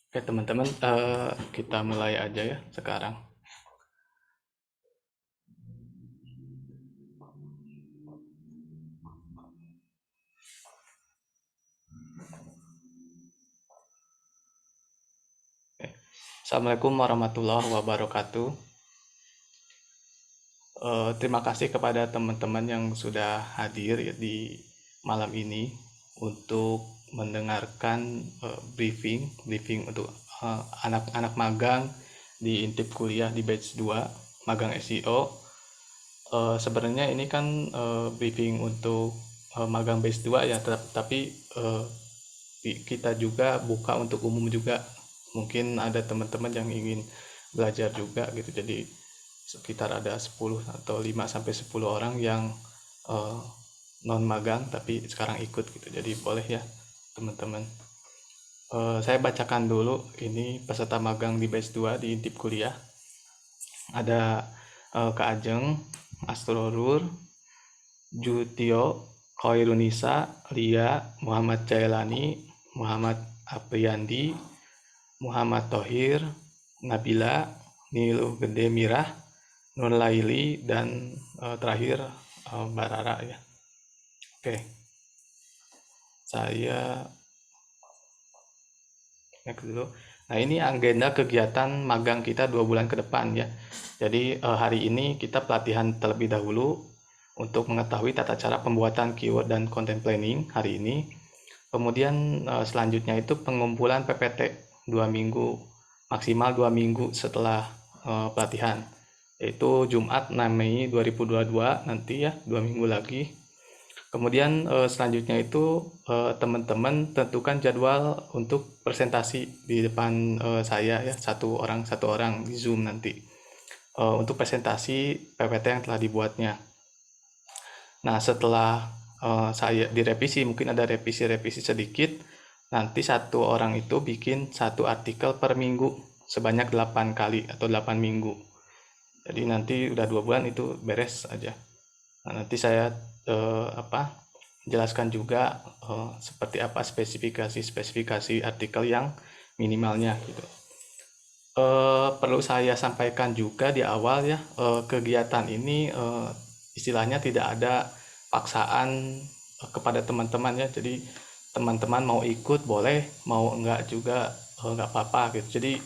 Oke teman-teman, kita mulai aja ya sekarang. Oke. Assalamualaikum warahmatullahi wabarakatuh. Terima kasih kepada teman-teman yang sudah hadir ya di malam ini untuk mendengarkan briefing untuk anak-anak magang di intip kuliah di batch 2 magang SEO. Sebenarnya ini kan briefing untuk magang batch 2 ya, tapi kita juga buka untuk umum juga. Mungkin ada teman-teman yang ingin belajar juga gitu. Jadi sekitar ada 10 atau 5 sampai 10 orang yang eh, non magang tapi sekarang ikut gitu. Jadi boleh ya teman-teman. Saya bacakan dulu ini peserta magang di batch 2 di Intip Kuliah. Ada Kak Ajeng, Astrorur, Jutio, Khairunisa, Lia, Muhammad Jailani, Muhammad Apriyandi, Muhammad Tohir, Nabila, Nilu Gede Mirah, Nur Laili, dan terakhir Mbak Rara ya. Oke, saya next dulu. Nah ini agenda kegiatan magang kita 2 bulan ke depan ya. Jadi hari ini kita pelatihan terlebih dahulu untuk mengetahui tata cara pembuatan keyword dan content planning hari ini. Kemudian selanjutnya itu pengumpulan PPT 2 minggu, maksimal 2 minggu setelah pelatihan, yaitu Jumat 6 Mei 2022 nanti ya, 2 minggu lagi. Kemudian selanjutnya itu teman-teman tentukan jadwal untuk presentasi di depan saya ya, satu orang di Zoom nanti untuk presentasi PPT yang telah dibuatnya. Nah, setelah saya direvisi, mungkin ada revisi-revisi sedikit, nanti satu orang itu bikin satu artikel per minggu sebanyak 8 kali atau 8 minggu. Jadi nanti udah 2 bulan itu beres aja. Nah, nanti saya jelaskan juga seperti apa spesifikasi artikel yang minimalnya gitu. Perlu saya sampaikan juga di awal ya, kegiatan ini istilahnya tidak ada paksaan kepada teman-teman ya. Jadi teman-teman mau ikut boleh, mau enggak juga enggak apa-apa gitu. Jadi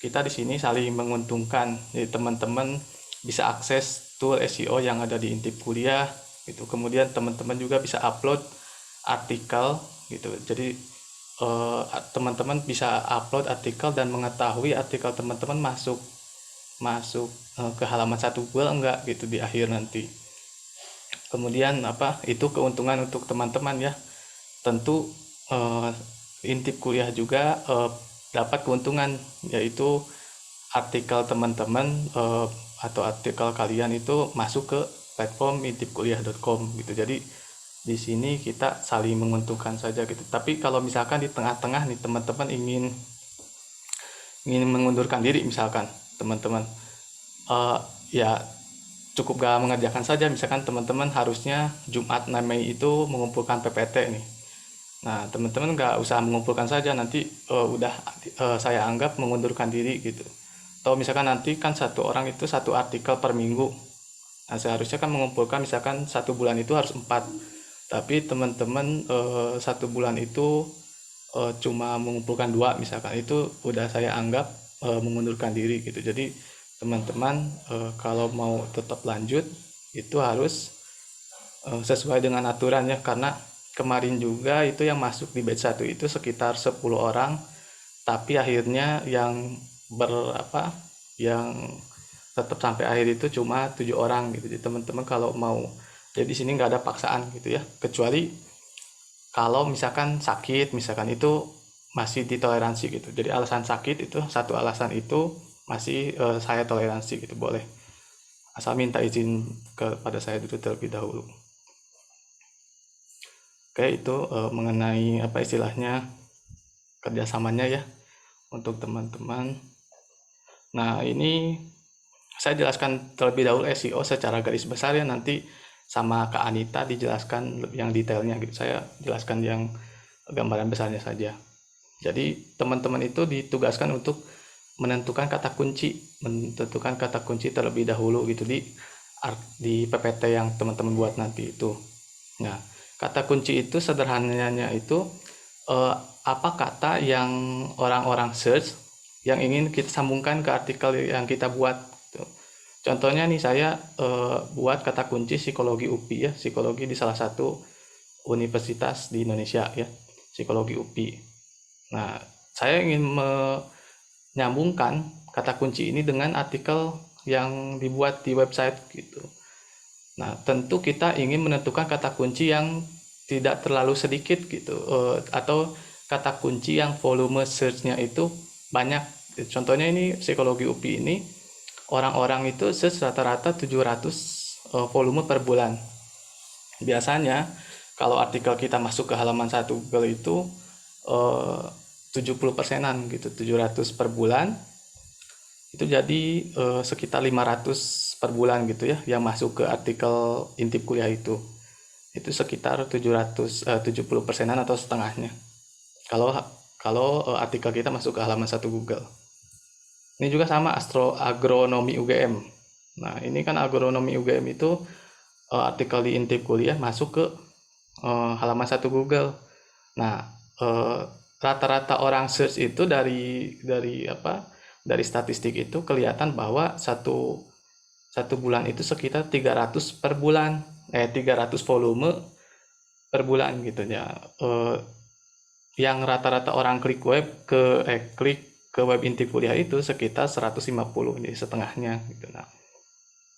kita di sini saling menguntungkan. Jadi teman-teman bisa akses tool SEO yang ada di Intip Kuliah gitu. Kemudian teman-teman juga bisa upload artikel gitu. Jadi teman-teman bisa upload artikel dan mengetahui artikel teman-teman masuk masuk ke halaman satu Google enggak gitu di akhir nanti. Kemudian apa itu keuntungan untuk teman-teman ya. Tentu eh, intip kuliah juga dapat keuntungan, yaitu artikel teman-teman atau artikel kalian itu masuk ke platform intipkuliah.com gitu. Jadi di sini kita saling menguntungkan saja gitu. Tapi kalau misalkan di tengah-tengah nih teman-teman ingin ingin mengundurkan diri misalkan teman-teman eh, ya cukup gak mengerjakan saja, misalkan teman-teman harusnya Jumat 6 Mei itu mengumpulkan PPT nih. Nah, teman-teman nggak usah mengumpulkan saja, nanti udah saya anggap mengundurkan diri gitu. Atau misalkan nanti kan satu orang itu satu artikel per minggu. Nah, seharusnya kan mengumpulkan misalkan 1 bulan itu harus 4. Tapi teman-teman 1 bulan itu cuma mengumpulkan 2 misalkan. Itu udah saya anggap mengundurkan diri gitu. Jadi teman-teman kalau mau tetap lanjut itu harus sesuai dengan aturan ya, karena kemarin juga itu yang masuk di batch 1 itu sekitar 10 orang, tapi akhirnya yang berapa yang tetap sampai akhir itu cuma 7 orang gitu. Jadi teman-teman kalau mau, jadi di sini nggak ada paksaan gitu ya, kecuali kalau misalkan sakit misalkan itu masih ditoleransi gitu. Jadi alasan sakit itu satu alasan itu masih saya toleransi gitu, boleh asal minta izin kepada saya dulu terlebih dahulu. Oke, itu mengenai apa istilahnya kerjasamanya ya untuk teman-teman. Nah, ini saya jelaskan terlebih dahulu SEO secara garis besar ya, nanti sama Kak Anita dijelaskan yang detailnya gitu. Saya jelaskan yang gambaran besarnya saja. Jadi teman-teman itu ditugaskan untuk menentukan kata kunci terlebih dahulu gitu di PPT yang teman-teman buat nanti itu. Nah, kata kunci itu sederhananya itu eh, apa kata yang orang-orang search yang ingin kita sambungkan ke artikel yang kita buat gitu. Contohnya nih saya buat kata kunci psikologi UPI ya, psikologi di salah satu universitas di Indonesia ya, psikologi UPI. Nah, saya ingin menyambungkan kata kunci ini dengan artikel yang dibuat di website gitu. Nah, tentu kita ingin menentukan kata kunci yang tidak terlalu sedikit gitu, atau kata kunci yang volume search-nya itu banyak. Contohnya ini psikologi UPI ini orang-orang itu search rata-rata 700 volume per bulan. Biasanya kalau artikel kita masuk ke halaman satu Google itu 70%-an gitu, 700 per bulan. Itu jadi sekitar 500 per bulan gitu ya yang masuk ke artikel intip kuliah itu sekitar 70%-an atau setengahnya kalau kalau artikel kita masuk ke halaman satu Google. Ini juga sama agronomi UGM. Nah, ini kan agronomi UGM itu artikel di intip kuliah masuk ke halaman satu Google. Nah, eh, rata-rata orang search itu dari statistik itu kelihatan bahwa satu satu bulan itu sekitar 300 per bulan, 300 volume per bulan gitu ya. Yang rata-rata orang klik ke web inti kuliah itu sekitar 150, jadi setengahnya gitu. Nah,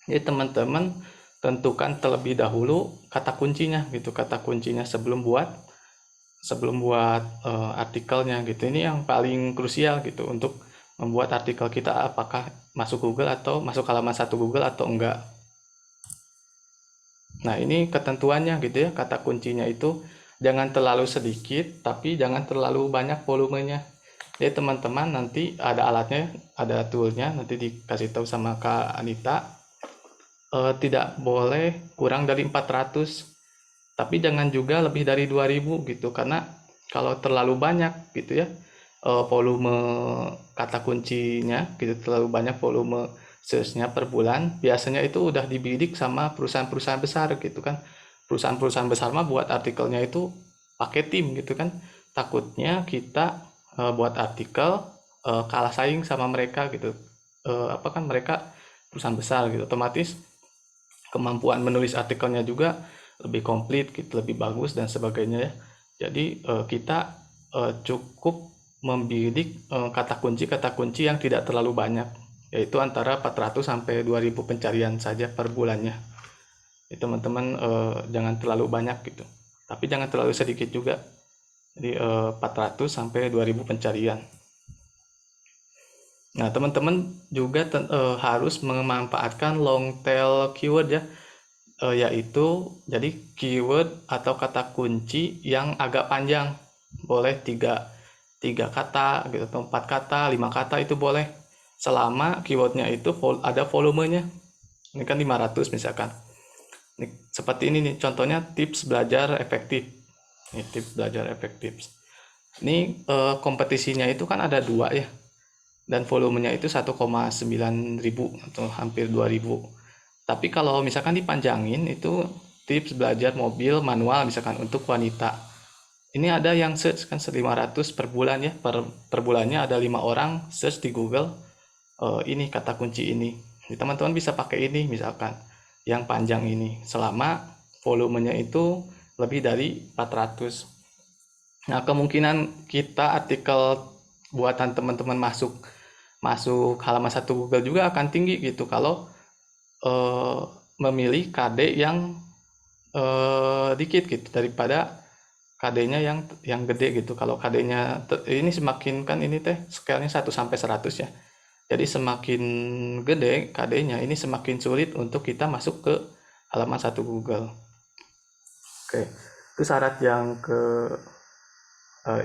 jadi teman-teman tentukan terlebih dahulu kata kuncinya gitu, kata kuncinya sebelum buat artikelnya gitu. Ini yang paling krusial gitu untuk membuat artikel kita apakah masuk Google atau masuk halaman satu Google atau enggak. Nah, ini ketentuannya gitu ya, kata kuncinya itu jangan terlalu sedikit tapi jangan terlalu banyak volumenya. Jadi teman-teman nanti ada alatnya, ada toolnya, nanti dikasih tahu sama Kak Anita, tidak boleh kurang dari 400, tapi jangan juga lebih dari 2000 gitu, karena kalau terlalu banyak gitu ya volume kata kuncinya gitu, terlalu banyak volume search-nya per bulan, biasanya itu udah dibidik sama perusahaan-perusahaan besar gitu kan. Perusahaan-perusahaan besar mah buat artikelnya itu pakai tim gitu kan, takutnya kita buat artikel kalah saing sama mereka gitu. Apa kan mereka perusahaan besar gitu, otomatis kemampuan menulis artikelnya juga lebih komplit gitu, lebih bagus dan sebagainya ya. Jadi kita cukup membidik kata kunci yang tidak terlalu banyak, yaitu antara 400 sampai 2000 pencarian saja per bulannya. Jadi teman-teman jangan terlalu banyak gitu, tapi jangan terlalu sedikit juga. Jadi 400 sampai 2000 pencarian. Nah, teman-teman juga harus memanfaatkan long tail keyword ya, yaitu jadi keyword atau kata kunci yang agak panjang. Boleh tiga kata gitu, atau 4 kata, 5 kata itu boleh. Selama keywordnya itu ada volumenya. Ini kan 500 misalkan. Ini, seperti ini nih contohnya, tips belajar efektif. Ini tips belajar efektif. Ini kompetisinya itu kan ada 2 ya. Dan volumenya itu 1,9 ribu atau hampir 2.000. Tapi kalau misalkan dipanjangin itu tips belajar mobil manual misalkan untuk wanita. Ini ada yang search kan 500 per bulan ya. Per bulannya ada 5 orang search di Google ini kata kunci ini. Jadi teman-teman bisa pakai ini misalkan yang panjang ini selama volumenya itu lebih dari 400. Nah, kemungkinan kita artikel buatan teman-teman masuk masuk halaman satu Google juga akan tinggi gitu kalau eh, memilih KD yang dikit gitu daripada KD-nya yang gede gitu. Kalau KD-nya ini semakin kan ini teh scale-nya 1 sampai 100 ya. Jadi semakin gede KD-nya ini semakin sulit untuk kita masuk ke halaman satu Google. Oke. Itu syarat yang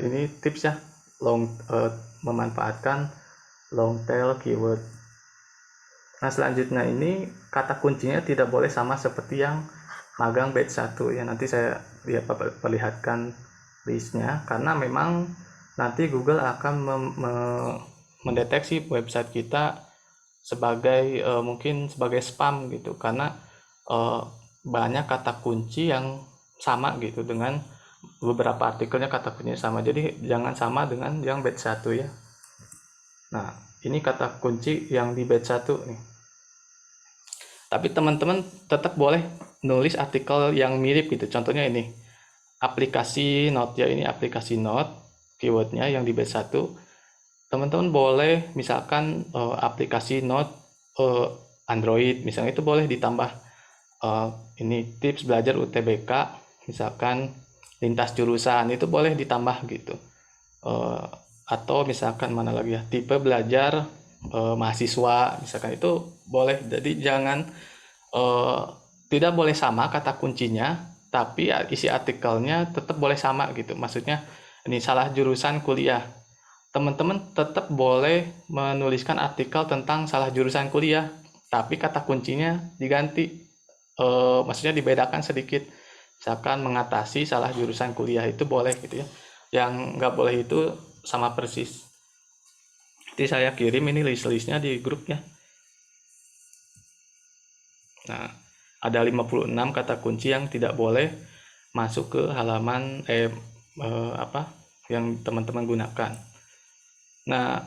ini tips ya, memanfaatkan long tail keyword. Nah, selanjutnya ini kata kuncinya tidak boleh sama seperti yang magang batch 1 ya. Nanti saya perlihatkan listnya karena memang nanti Google akan mendeteksi website kita sebagai mungkin sebagai spam gitu, karena eh, banyak kata kunci yang sama gitu dengan beberapa artikelnya, kata kuncinya sama. Jadi jangan sama dengan yang batch 1 ya. Nah, ini kata kunci yang di batch 1 nih. Tapi teman-teman tetap boleh nulis artikel yang mirip gitu. Contohnya ini, aplikasi Note ya, ini aplikasi Note, keywordnya yang di batch 1. Teman-teman boleh misalkan aplikasi Note Android, misalnya itu boleh ditambah eh, ini tips belajar UTBK, misalkan lintas jurusan, itu boleh ditambah gitu. Eh, atau misalkan mana lagi ya, tipe belajar mahasiswa, misalkan itu boleh. Jadi jangan eh, tidak boleh sama kata kuncinya, tapi isi artikelnya tetap boleh sama gitu. Maksudnya ini salah jurusan kuliah, teman-teman tetap boleh menuliskan artikel tentang salah jurusan kuliah, tapi kata kuncinya diganti. Maksudnya dibedakan sedikit. Misalkan mengatasi salah jurusan kuliah itu boleh gitu ya. Yang nggak boleh itu sama persis. Nanti saya kirim ini list-listnya di grup ya. Nah, ada 56 kata kunci yang tidak boleh masuk ke halaman apa yang teman-teman gunakan. Nah,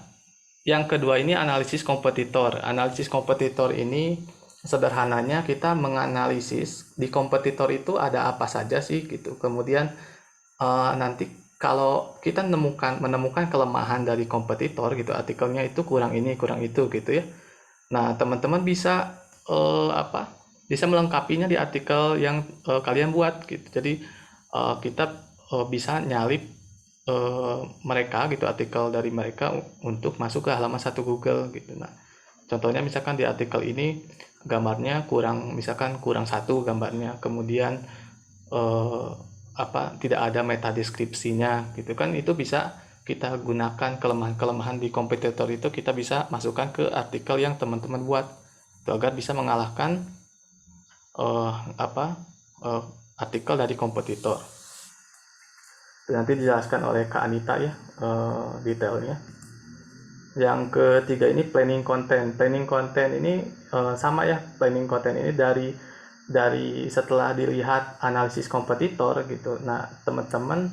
yang kedua ini analisis kompetitor. Analisis kompetitor ini sederhananya kita menganalisis di kompetitor itu ada apa saja sih gitu. Kemudian nanti kalau kita menemukan kelemahan dari kompetitor gitu, artikelnya itu kurang ini, kurang itu gitu ya. Nah, teman-teman bisa apa? Bisa melengkapinya di artikel yang kalian buat gitu. Jadi kita bisa nyalip mereka gitu, artikel dari mereka untuk masuk ke halaman satu Google gitu. Nah, contohnya misalkan di artikel ini gambarnya kurang, misalkan kurang satu gambarnya, kemudian eh, apa, tidak ada meta deskripsinya gitu kan, itu bisa kita gunakan kelemahan-kelemahan di kompetitor itu, kita bisa masukkan ke artikel yang teman-teman buat itu, agar bisa mengalahkan apa eh, artikel dari kompetitor. Nanti dijelaskan oleh Kak Anita ya detailnya. Yang ketiga ini planning content. Planning content ini sama ya, planning content ini dari setelah dilihat analisis kompetitor gitu. Nah, teman-teman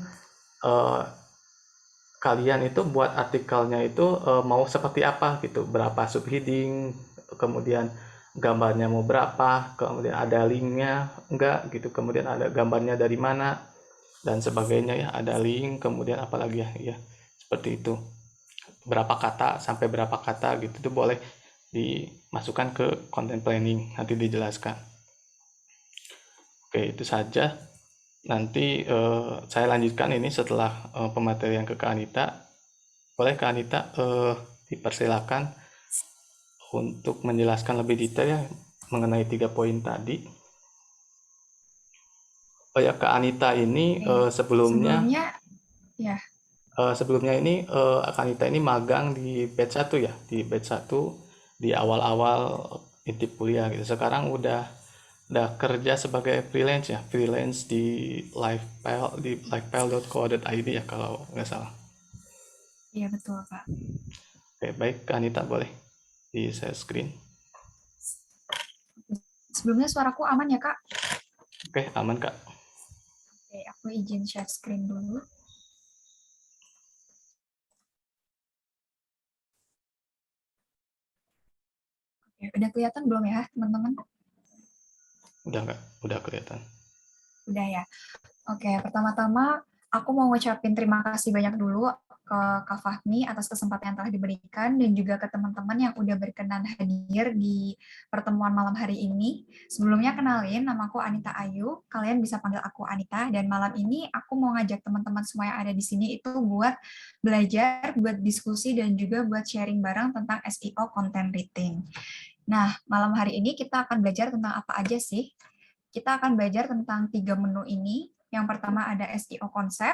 eh, kalian itu buat artikelnya itu mau seperti apa gitu, berapa subheading, kemudian gambarnya mau berapa, kemudian ada linknya enggak gitu, kemudian ada gambarnya dari mana dan sebagainya ya, ada link, kemudian apalagi ya, ya seperti itu, berapa kata sampai berapa kata gitu, itu boleh dimasukkan ke content planning, nanti dijelaskan. Oke, itu saja. Nanti saya lanjutkan ini setelah pematerian ke Kak Anita. Boleh Kak Anita dipersilakan untuk menjelaskan lebih detail ya mengenai 3 poin tadi. Oh ya, Kak Anita ini sebelumnya Ya, sebelumnya ini Kak Anita ini magang di batch 1 ya, di batch 1 di awal-awal intip kuliah gitu. Sekarang udah kerja sebagai freelance ya, freelance di livefile.co.id ya kalau nggak salah. iya betul Kak. Oke, baik Kak Anita, boleh di share screen. Sebelumnya suaraku aman ya Kak? Oke, aman Kak. Oke, aku izin share screen dulu. Oke, udah kelihatan belum ya teman-teman? Udah nggak? Udah kelihatan. Udah ya. Oke, pertama-tama aku mau ngucapin terima kasih banyak dulu ke Kak Fahmi atas kesempatan yang telah diberikan dan juga ke teman-teman yang udah berkenan hadir di pertemuan malam hari ini. Sebelumnya kenalin, namaku Anita Ayu. Kalian bisa panggil aku Anita, dan malam ini aku mau ngajak teman-teman semua yang ada di sini itu buat belajar, buat diskusi, dan juga buat sharing bareng tentang SEO content writing. Nah, malam hari ini kita akan belajar tentang apa aja sih? Kita akan belajar tentang 3 menu ini. Yang pertama ada SEO konsep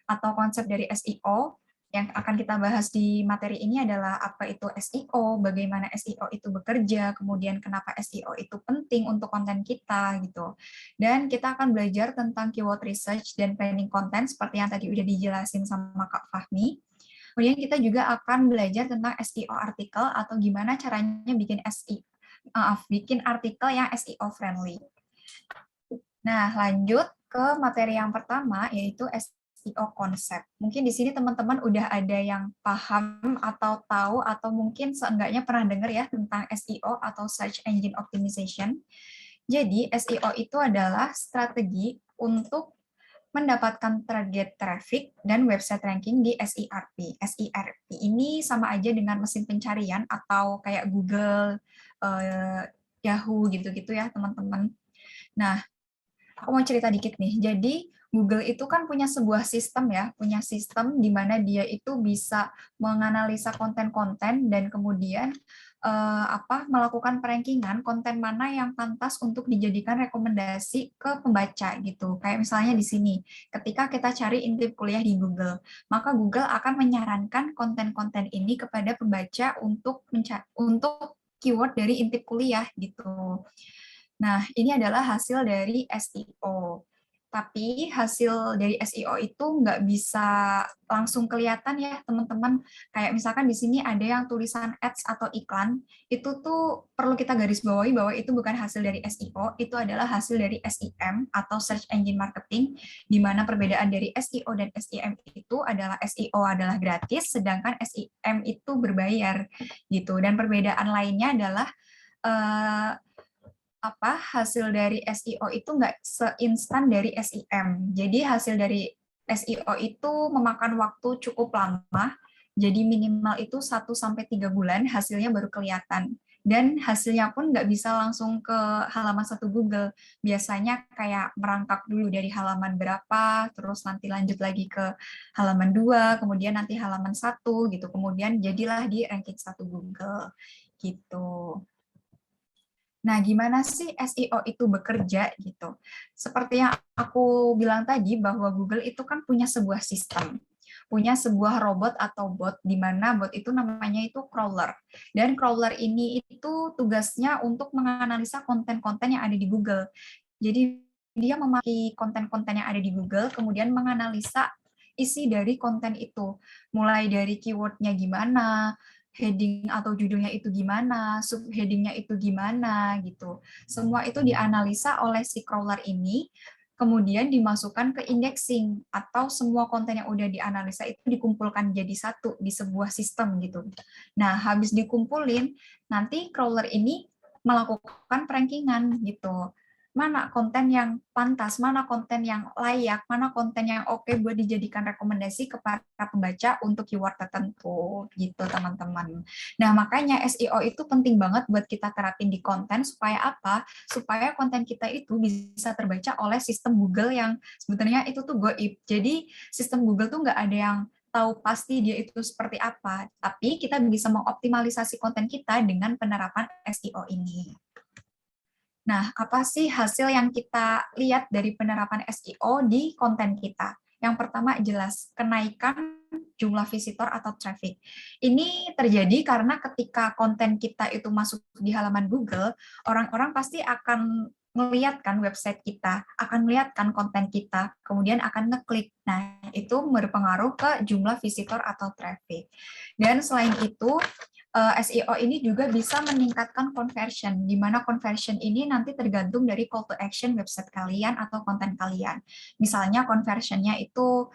atau konsep dari SEO. yang akan kita bahas di materi ini adalah apa itu SEO, bagaimana SEO itu bekerja, kemudian kenapa SEO itu penting untuk konten kita gitu. Dan kita akan belajar tentang keyword research dan planning konten seperti yang tadi udah dijelasin sama Kak Fahmi. Kemudian kita juga akan belajar tentang SEO artikel atau gimana caranya bikin artikel yang SEO friendly. Nah, lanjut ke materi yang pertama, yaitu SEO konsep. Mungkin di sini teman-teman udah ada yang paham atau tahu, atau mungkin seenggaknya pernah dengar ya tentang SEO atau Search Engine Optimization. Jadi, SEO itu adalah strategi untuk mendapatkan target traffic dan website ranking di SERP. SERP ini sama aja dengan mesin pencarian atau kayak Google, Yahoo gitu-gitu ya, teman-teman. Nah, aku mau cerita dikit nih. Jadi Google itu kan punya sebuah sistem ya, punya sistem di mana dia itu bisa menganalisa konten-konten dan kemudian melakukan perankingan konten mana yang pantas untuk dijadikan rekomendasi ke pembaca gitu. Kayak misalnya di sini, ketika kita cari intip kuliah di Google, maka Google akan menyarankan konten-konten ini kepada pembaca untuk keyword dari intip kuliah gitu. Nah, ini adalah hasil dari SEO. Tapi hasil dari SEO itu nggak bisa langsung kelihatan ya, teman-teman. Kayak misalkan di sini ada yang tulisan ads atau iklan, itu tuh perlu kita garis bawahi bahwa itu bukan hasil dari SEO, itu adalah hasil dari SEM atau Search Engine Marketing, di mana perbedaan dari SEO dan SEM itu adalah SEO adalah gratis, sedangkan SEM itu berbayar gitu. Dan perbedaan lainnya adalah hasil dari SEO itu nggak seinstan dari SEM. Jadi hasil dari SEO itu memakan waktu cukup lama, jadi minimal itu 1-3 bulan hasilnya baru kelihatan. Dan hasilnya pun nggak bisa langsung ke halaman 1 Google. Biasanya kayak merangkak dulu dari halaman berapa, terus nanti lanjut lagi ke halaman 2, kemudian nanti halaman 1, gitu. Kemudian jadilah di ranking 1 Google. Gitu. Nah, gimana sih SEO itu bekerja gitu? Seperti yang aku bilang tadi bahwa Google itu kan punya sebuah sistem, punya sebuah robot atau bot di mana bot itu namanya itu crawler. Dan crawler ini itu tugasnya untuk menganalisa konten-konten yang ada di Google. Jadi dia memakai konten-konten yang ada di Google, kemudian menganalisa isi dari konten itu, mulai dari keywordnya gimana, heading atau judulnya itu gimana, subheadingnya itu gimana gitu. Semua itu dianalisa oleh si crawler ini, kemudian dimasukkan ke indexing atau semua konten yang udah dianalisa itu dikumpulkan jadi satu di sebuah sistem gitu. Nah, habis dikumpulin, nanti crawler ini melakukan rankingan gitu. Mana konten yang pantas, mana konten yang layak, mana konten yang oke buat dijadikan rekomendasi kepada pembaca untuk keyword tertentu gitu teman-teman. Nah, makanya SEO itu penting banget buat kita terapin di konten supaya apa? Supaya konten kita itu bisa terbaca oleh sistem Google yang sebenarnya itu tuh goib. Jadi sistem Google tuh nggak ada yang tahu pasti dia itu seperti apa, tapi kita bisa mengoptimalisasi konten kita dengan penerapan SEO ini. Nah, apa sih hasil yang kita lihat dari penerapan SEO di konten kita? Yang pertama jelas, kenaikan jumlah visitor atau traffic. Ini terjadi karena ketika konten kita itu masuk di halaman Google, orang-orang pasti akan melihat kan website kita, akan melihat kan konten kita, kemudian akan ngeklik. Nah, itu berpengaruh ke jumlah visitor atau traffic. Dan selain itu, SEO ini juga bisa meningkatkan conversion, di mana conversion ini nanti tergantung dari call to action website kalian atau konten kalian. Misalnya conversionnya itu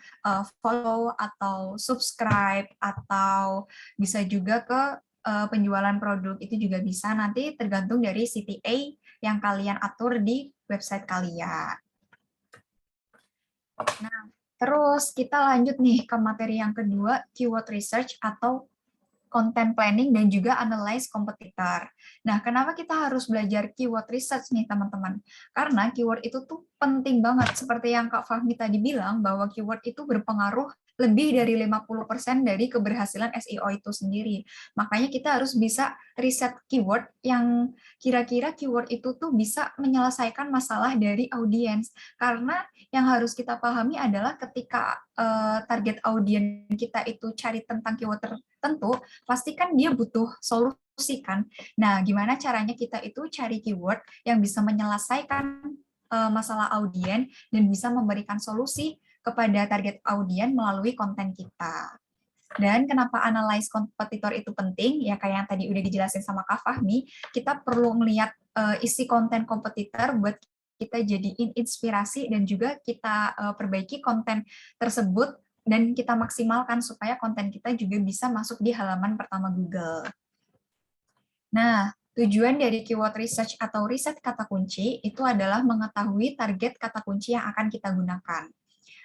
follow atau subscribe, atau bisa juga ke penjualan produk, itu juga bisa nanti tergantung dari CTA yang kalian atur di website kalian. Nah, terus kita lanjut nih ke materi yang kedua, keyword research atau content planning, dan juga analyze kompetitor. Nah, kenapa kita harus belajar keyword research nih, teman-teman? Karena keyword itu tuh penting banget. Seperti yang Kak Fahmi tadi bilang, bahwa keyword itu berpengaruh lebih dari 50% dari keberhasilan SEO itu sendiri. Makanya kita harus bisa riset keyword yang kira-kira keyword itu tuh bisa menyelesaikan masalah dari audiens. Karena yang harus kita pahami adalah ketika target audiens kita itu cari tentang keyword tertentu, pasti kan dia butuh solusi kan. Nah, gimana caranya kita itu cari keyword yang bisa menyelesaikan masalah audiens dan bisa memberikan solusi kepada target audiens melalui konten kita. Dan kenapa analyze kompetitor itu penting? Ya kayak yang tadi udah dijelasin sama Kak Fahmi, kita perlu melihat isi konten kompetitor buat kita jadiin inspirasi dan juga kita perbaiki konten tersebut dan kita maksimalkan supaya konten kita juga bisa masuk di halaman pertama Google. Nah, tujuan dari keyword research atau riset kata kunci itu adalah mengetahui target kata kunci yang akan kita gunakan.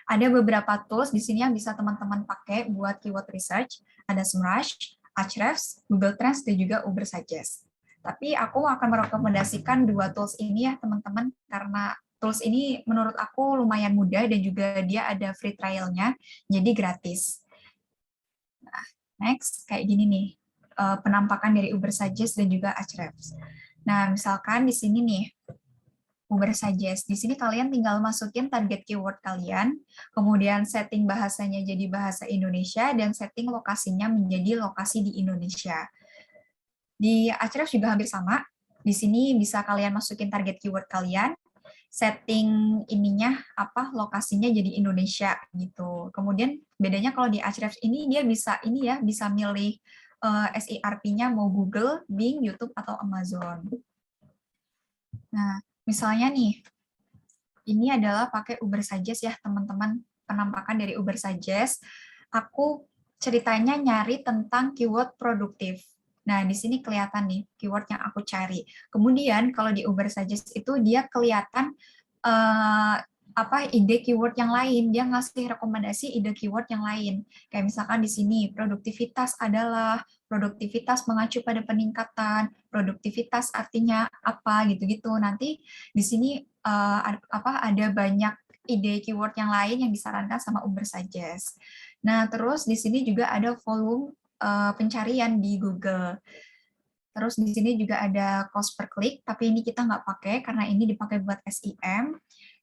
Ada beberapa tools di sini yang bisa teman-teman pakai buat keyword research. Ada Semrush, Ahrefs, Google Trends, dan juga Ubersuggest. Tapi aku akan merekomendasikan dua tools ini ya teman-teman, karena tools ini menurut aku lumayan mudah dan juga dia ada free trial-nya, jadi gratis. Nah, next, kayak gini nih, penampakan dari Ubersuggest dan juga Ahrefs. Nah, misalkan di sini nih, Ubersuggest. Di sini kalian tinggal masukin target keyword kalian, kemudian setting bahasanya jadi bahasa Indonesia, dan setting lokasinya menjadi lokasi di Indonesia. Di Ahrefs juga hampir sama. Di sini bisa kalian masukin target keyword kalian, setting ininya apa lokasinya jadi Indonesia gitu. Kemudian bedanya kalau di Ahrefs ini dia bisa ini ya bisa milih SERP-nya mau Google, Bing, YouTube atau Amazon. Nah, misalnya nih, ini adalah pakai Ubersuggest ya teman-teman, penampakan dari Ubersuggest. Aku ceritanya nyari tentang keyword produktif. Nah, di sini kelihatan nih keyword yang aku cari. Kemudian kalau di Ubersuggest itu dia kelihatan ide keyword yang lain, dia ngasih rekomendasi ide keyword yang lain. Kayak misalkan di sini produktivitas adalah produktivitas mengacu pada peningkatan, produktivitas artinya apa gitu-gitu. Nanti di sini ada banyak ide keyword yang lain yang disarankan sama Ubersuggest. Nah, terus di sini juga ada volume pencarian di Google. Terus di sini juga ada cost per click, tapi ini kita nggak pakai karena ini dipakai buat SEM.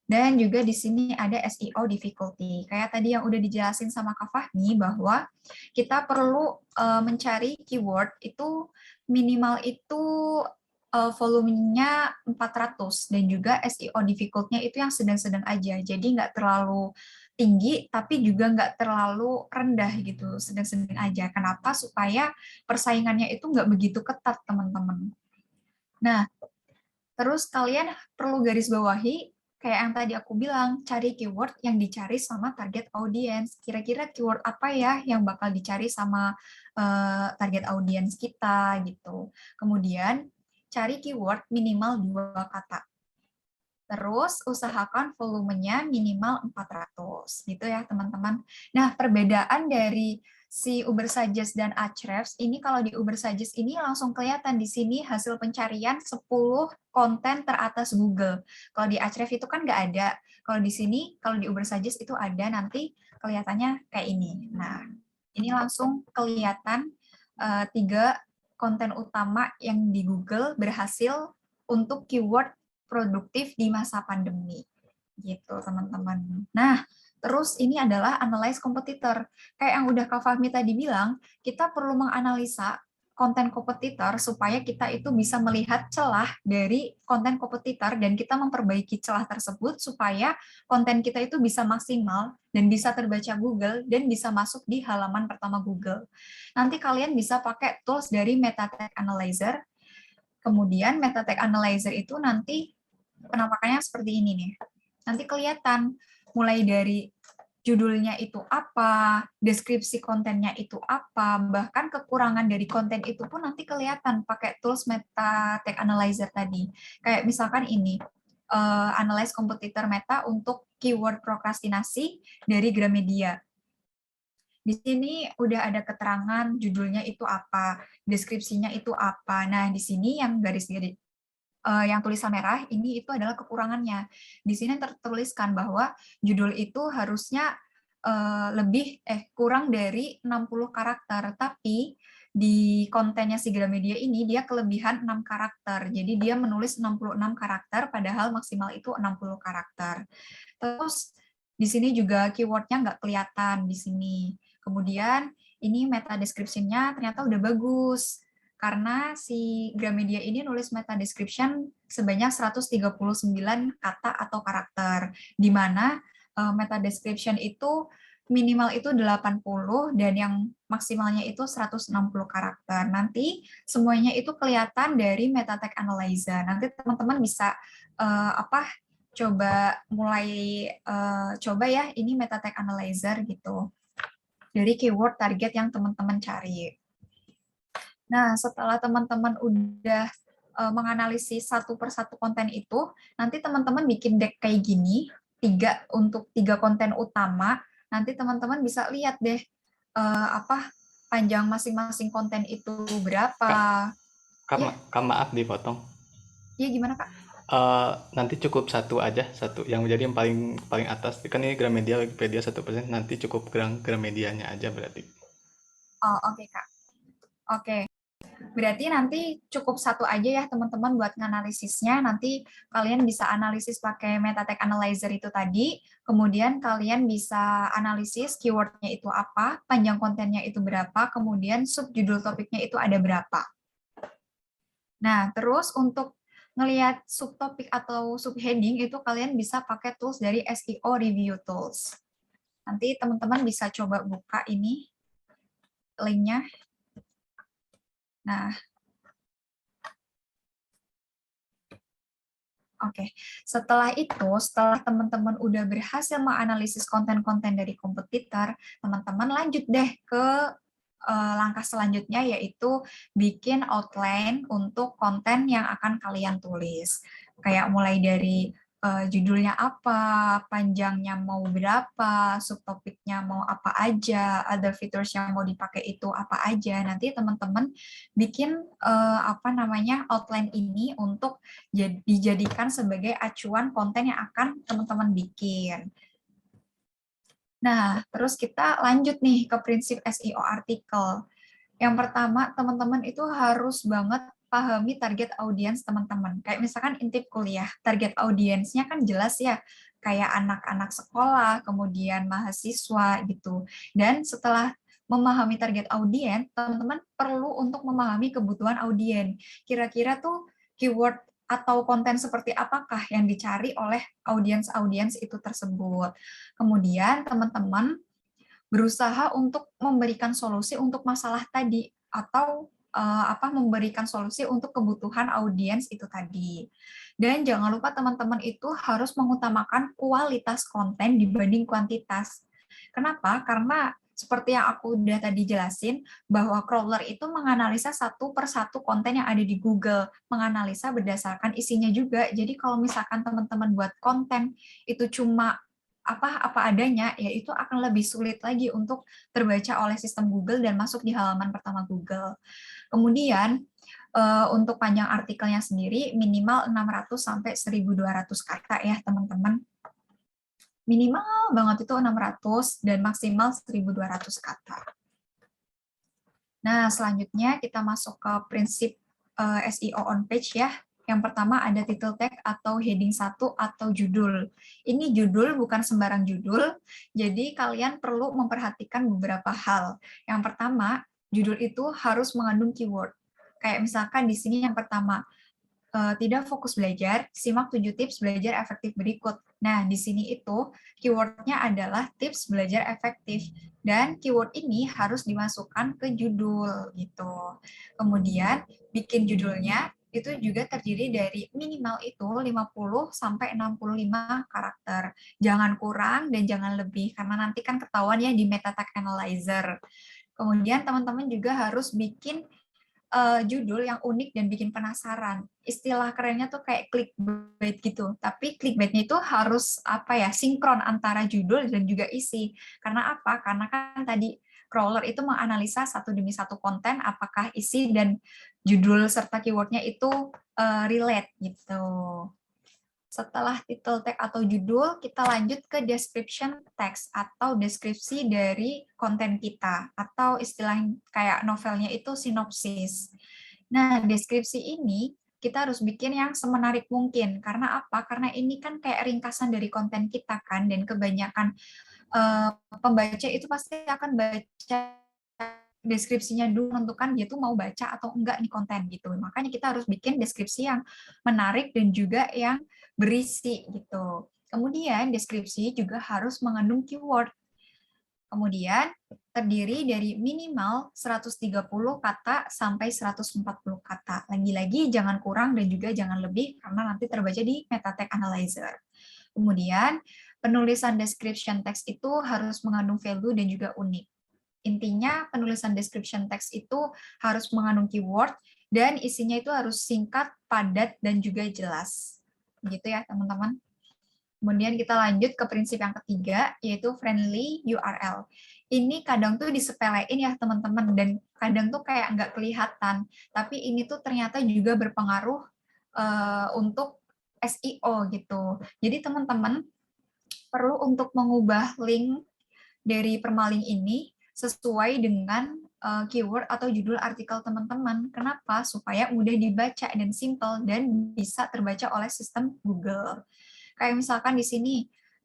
Dan juga di sini ada SEO difficulty. Kayak tadi yang udah dijelasin sama Kak Fahmi bahwa kita perlu mencari keyword itu minimal itu volumenya 400 dan juga SEO difficult-nya itu yang sedang-sedang aja. Jadi nggak terlalu tinggi tapi juga nggak terlalu rendah gitu, sedang-sedang aja. Kenapa? Supaya persaingannya itu nggak begitu ketat, teman-teman. Nah, terus kalian perlu garis bawahi kayak yang tadi aku bilang, cari keyword yang dicari sama target audience. Kira-kira keyword apa ya yang bakal dicari sama target audience kita gitu. Kemudian cari keyword minimal 2 kata. Terus usahakan volumenya minimal 400 gitu ya teman-teman. Nah, perbedaan dari si Ubersuggest dan Ahrefs ini, kalau di Ubersuggest ini langsung kelihatan di sini hasil pencarian 10 konten teratas Google. Kalau di Ahrefs itu kan nggak ada. Kalau di sini, kalau di Ubersuggest itu ada, nanti kelihatannya kayak ini. Nah, ini langsung kelihatan 3 konten utama yang di Google berhasil untuk keyword produktif di masa pandemi. Gitu, teman-teman. Nah, terus ini adalah analyze kompetitor. Kayak yang udah Kak Fahmi tadi bilang, kita perlu menganalisa konten kompetitor supaya kita itu bisa melihat celah dari konten kompetitor dan kita memperbaiki celah tersebut supaya konten kita itu bisa maksimal dan bisa terbaca Google dan bisa masuk di halaman pertama Google. Nanti kalian bisa pakai tools dari Meta Tag Analyzer. Kemudian Meta Tag Analyzer itu nanti penampakannya seperti ini nih. Nanti kelihatan mulai dari judulnya itu apa, deskripsi kontennya itu apa, bahkan kekurangan dari konten itu pun nanti kelihatan pakai tools Meta Tag Analyzer tadi. Kayak misalkan ini, analyze kompetitor Meta untuk keyword prokrastinasi dari Gramedia. Di sini udah ada keterangan judulnya itu apa, deskripsinya itu apa. Nah, di sini yang garis-garis yang tulisan merah ini itu adalah kekurangannya. Di sini tertuliskan bahwa judul itu harusnya kurang dari 60 karakter, tapi di kontennya si Gramedia ini dia kelebihan 6 karakter. Jadi dia menulis 66 karakter padahal maksimal itu 60 karakter. Terus di sini juga keywordnya nggak kelihatan di sini. Kemudian ini meta description-nya ternyata udah bagus. Karena si Gramedia ini nulis meta description sebanyak 139 kata atau karakter. Di mana meta description itu minimal itu 80 dan yang maksimalnya itu 160 karakter. Nanti semuanya itu kelihatan dari meta tag analyzer. Nanti teman-teman bisa coba mulai coba ya ini meta tag analyzer gitu dari keyword target yang teman-teman cari. Nah, setelah teman-teman udah menganalisis satu persatu konten itu, nanti teman-teman bikin deck kayak gini, untuk tiga konten utama. Nanti teman-teman bisa lihat deh panjang masing-masing konten itu berapa. Kak, Ya, Kak maaf dipotong. ya gimana Kak? Nanti cukup satu aja, satu yang menjadi yang paling paling atas. Kan ini Gramedia, Wikipedia 1%, nanti cukup Gramedianya aja berarti. Oh, oke Kak. Oke. Berarti nanti cukup satu aja ya teman-teman buat nganalisisnya. Nanti kalian bisa analisis pakai meta tag analyzer itu tadi. Kemudian kalian bisa analisis keywordnya itu apa, panjang kontennya itu berapa, kemudian subjudul topiknya itu ada berapa. Nah, terus untuk ngelihat subtopik atau subheading itu kalian bisa pakai tools dari SEO Review Tools. Nanti teman-teman bisa coba buka ini linknya. Nah, oke, setelah itu, setelah teman-teman udah berhasil menganalisis konten-konten dari kompetitor, teman-teman lanjut deh ke langkah selanjutnya, yaitu bikin outline untuk konten yang akan kalian tulis. Kayak mulai dari judulnya apa, panjangnya mau berapa, subtopiknya mau apa aja, other features yang mau dipakai itu apa aja. Nanti teman-teman bikin outline ini untuk dijadikan sebagai acuan konten yang akan teman-teman bikin. Nah, terus kita lanjut nih ke prinsip SEO artikel. Yang pertama, teman-teman itu harus banget pahami target audiens teman-teman. Kayak misalkan intip kuliah, target audiensnya kan jelas ya, kayak anak-anak sekolah, kemudian mahasiswa gitu. Dan setelah memahami target audiens, teman-teman perlu untuk memahami kebutuhan audiens. Kira-kira tuh keyword atau konten seperti apakah yang dicari oleh audiens-audiens itu tersebut. Kemudian teman-teman berusaha untuk memberikan solusi untuk masalah tadi atau memberikan solusi untuk kebutuhan audiens itu tadi. Dan jangan lupa teman-teman itu harus mengutamakan kualitas konten dibanding kuantitas. Kenapa? Karena seperti yang aku udah tadi jelasin, bahwa crawler itu menganalisa satu persatu konten yang ada di Google, menganalisa berdasarkan isinya juga. Jadi kalau misalkan teman-teman buat konten itu cuma apa adanya, ya itu akan lebih sulit lagi untuk terbaca oleh sistem Google dan masuk di halaman pertama Google. Kemudian untuk panjang artikelnya sendiri minimal 600 sampai 1.200 kata ya teman-teman. Minimal banget itu 600 dan maksimal 1.200 kata. Nah, selanjutnya kita masuk ke prinsip SEO on page ya. Yang pertama ada title tag atau heading 1 atau judul. Ini judul bukan sembarang judul, jadi kalian perlu memperhatikan beberapa hal. Yang pertama, judul itu harus mengandung keyword. Kayak misalkan di sini yang pertama, tidak fokus belajar, simak 7 tips belajar efektif berikut. Nah, di sini itu keywordnya adalah tips belajar efektif. Dan keyword ini harus dimasukkan ke judul gitu. Kemudian bikin judulnya itu juga terdiri dari minimal itu 50 sampai 65 karakter. Jangan kurang dan jangan lebih karena nanti kan ketahuan ya di meta tag analyzer. Kemudian teman-teman juga harus bikin judul yang unik dan bikin penasaran. Istilah kerennya tuh kayak clickbait gitu. Tapi clickbaitnya itu harus sinkron antara judul dan juga isi. Karena apa? Karena kan tadi crawler itu menganalisa satu demi satu konten, apakah isi dan judul serta keywordnya itu relate gitu. Setelah title tag atau judul, kita lanjut ke description text atau deskripsi dari konten kita, atau istilah kayak novelnya itu sinopsis. Nah, deskripsi ini kita harus bikin yang semenarik mungkin. Karena apa? Karena ini kan kayak ringkasan dari konten kita kan, dan kebanyakan pembaca itu pasti akan baca deskripsinya dulu, menentukan dia tuh mau baca atau enggak nih konten gitu. Makanya kita harus bikin deskripsi yang menarik dan juga yang berisi gitu. Kemudian deskripsi juga harus mengandung keyword. Kemudian terdiri dari minimal 130 kata sampai 140 kata. Lagi-lagi jangan kurang dan juga jangan lebih karena nanti terbaca di meta tag analyzer. Kemudian penulisan description text itu harus mengandung value dan juga unik. Intinya penulisan description text itu harus mengandung keyword dan isinya itu harus singkat, padat, dan juga jelas. Gitu ya teman-teman. Kemudian kita lanjut ke prinsip yang ketiga, yaitu friendly URL. Ini kadang tuh disepelein ya teman-teman, dan kadang tuh kayak nggak kelihatan. Tapi ini tuh ternyata juga berpengaruh untuk SEO gitu. Jadi teman-teman perlu untuk mengubah link dari permalink ini sesuai dengan keyword atau judul artikel teman-teman. Kenapa? Supaya mudah dibaca dan simple dan bisa terbaca oleh sistem Google. Kayak misalkan di sini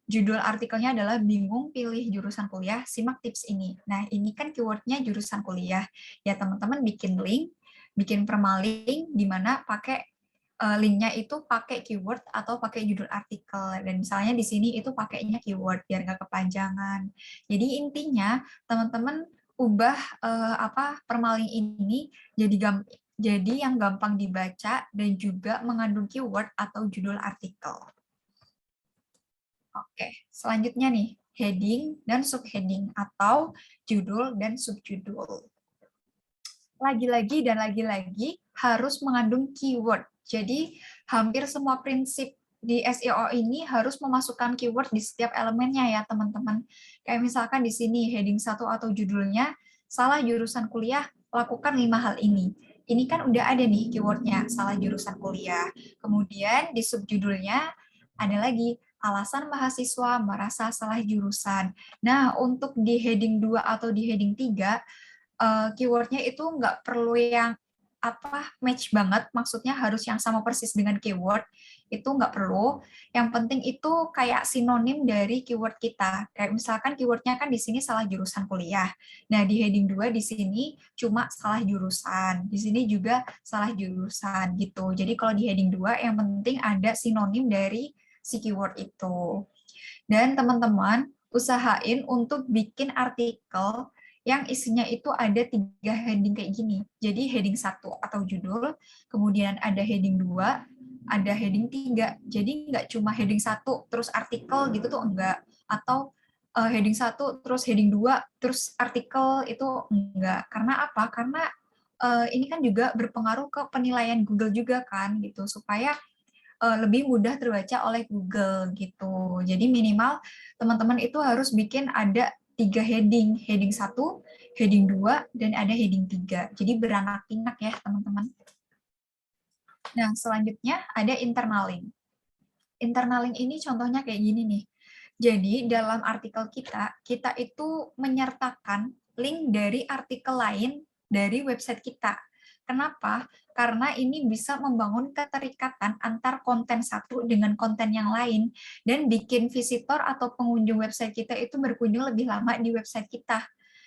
judul artikelnya adalah bingung pilih jurusan kuliah, simak tips ini. Nah, ini kan keywordnya jurusan kuliah. Ya, teman-teman bikin link, bikin permalink di mana pakai linknya itu pakai keyword atau pakai judul artikel. Dan misalnya di sini itu pakainya keyword biar nggak kepanjangan. Jadi intinya teman-teman ubah permalink ini jadi yang gampang dibaca dan juga mengandung keyword atau judul artikel. Oke, selanjutnya nih, heading dan subheading atau judul dan subjudul. Lagi-lagi dan lagi-lagi harus mengandung keyword. Jadi hampir semua prinsip di SEO ini harus memasukkan keyword di setiap elemennya ya teman-teman. Kayak misalkan di sini heading 1 atau judulnya, salah jurusan kuliah, lakukan 5 hal ini. Ini kan udah ada nih keywordnya, salah jurusan kuliah. Kemudian di subjudulnya ada lagi, alasan mahasiswa merasa salah jurusan. Nah, untuk di heading 2 atau di heading 3, keywordnya itu nggak perlu yang match banget, maksudnya harus yang sama persis dengan keyword, itu nggak perlu. Yang penting itu kayak sinonim dari keyword kita. Kayak misalkan keywordnya kan di sini salah jurusan kuliah. Nah, di heading 2 di sini cuma salah jurusan. Di sini juga salah jurusan gitu. Jadi kalau di heading 2 yang penting ada sinonim dari si keyword itu. Dan teman-teman usahain untuk bikin artikel yang isinya itu ada 3 heading kayak gini. Jadi heading 1 atau judul, kemudian ada heading 2, ada heading 3. Jadi nggak cuma heading 1 terus artikel gitu tuh enggak. Atau heading 1 terus heading 2 terus artikel itu enggak. Karena apa? Karena ini kan juga berpengaruh ke penilaian Google juga kan gitu, supaya lebih mudah terbaca oleh Google gitu. Jadi minimal teman-teman itu harus bikin ada 3 heading, heading 1, heading 2, dan ada heading 3. Jadi beranak pinak ya teman-teman. Nah, selanjutnya ada internal link. Internal link ini contohnya kayak gini nih. Jadi dalam artikel kita itu menyertakan link dari artikel lain dari website kita. Kenapa? Karena ini bisa membangun keterikatan antar konten satu dengan konten yang lain dan bikin visitor atau pengunjung website kita itu berkunjung lebih lama di website kita.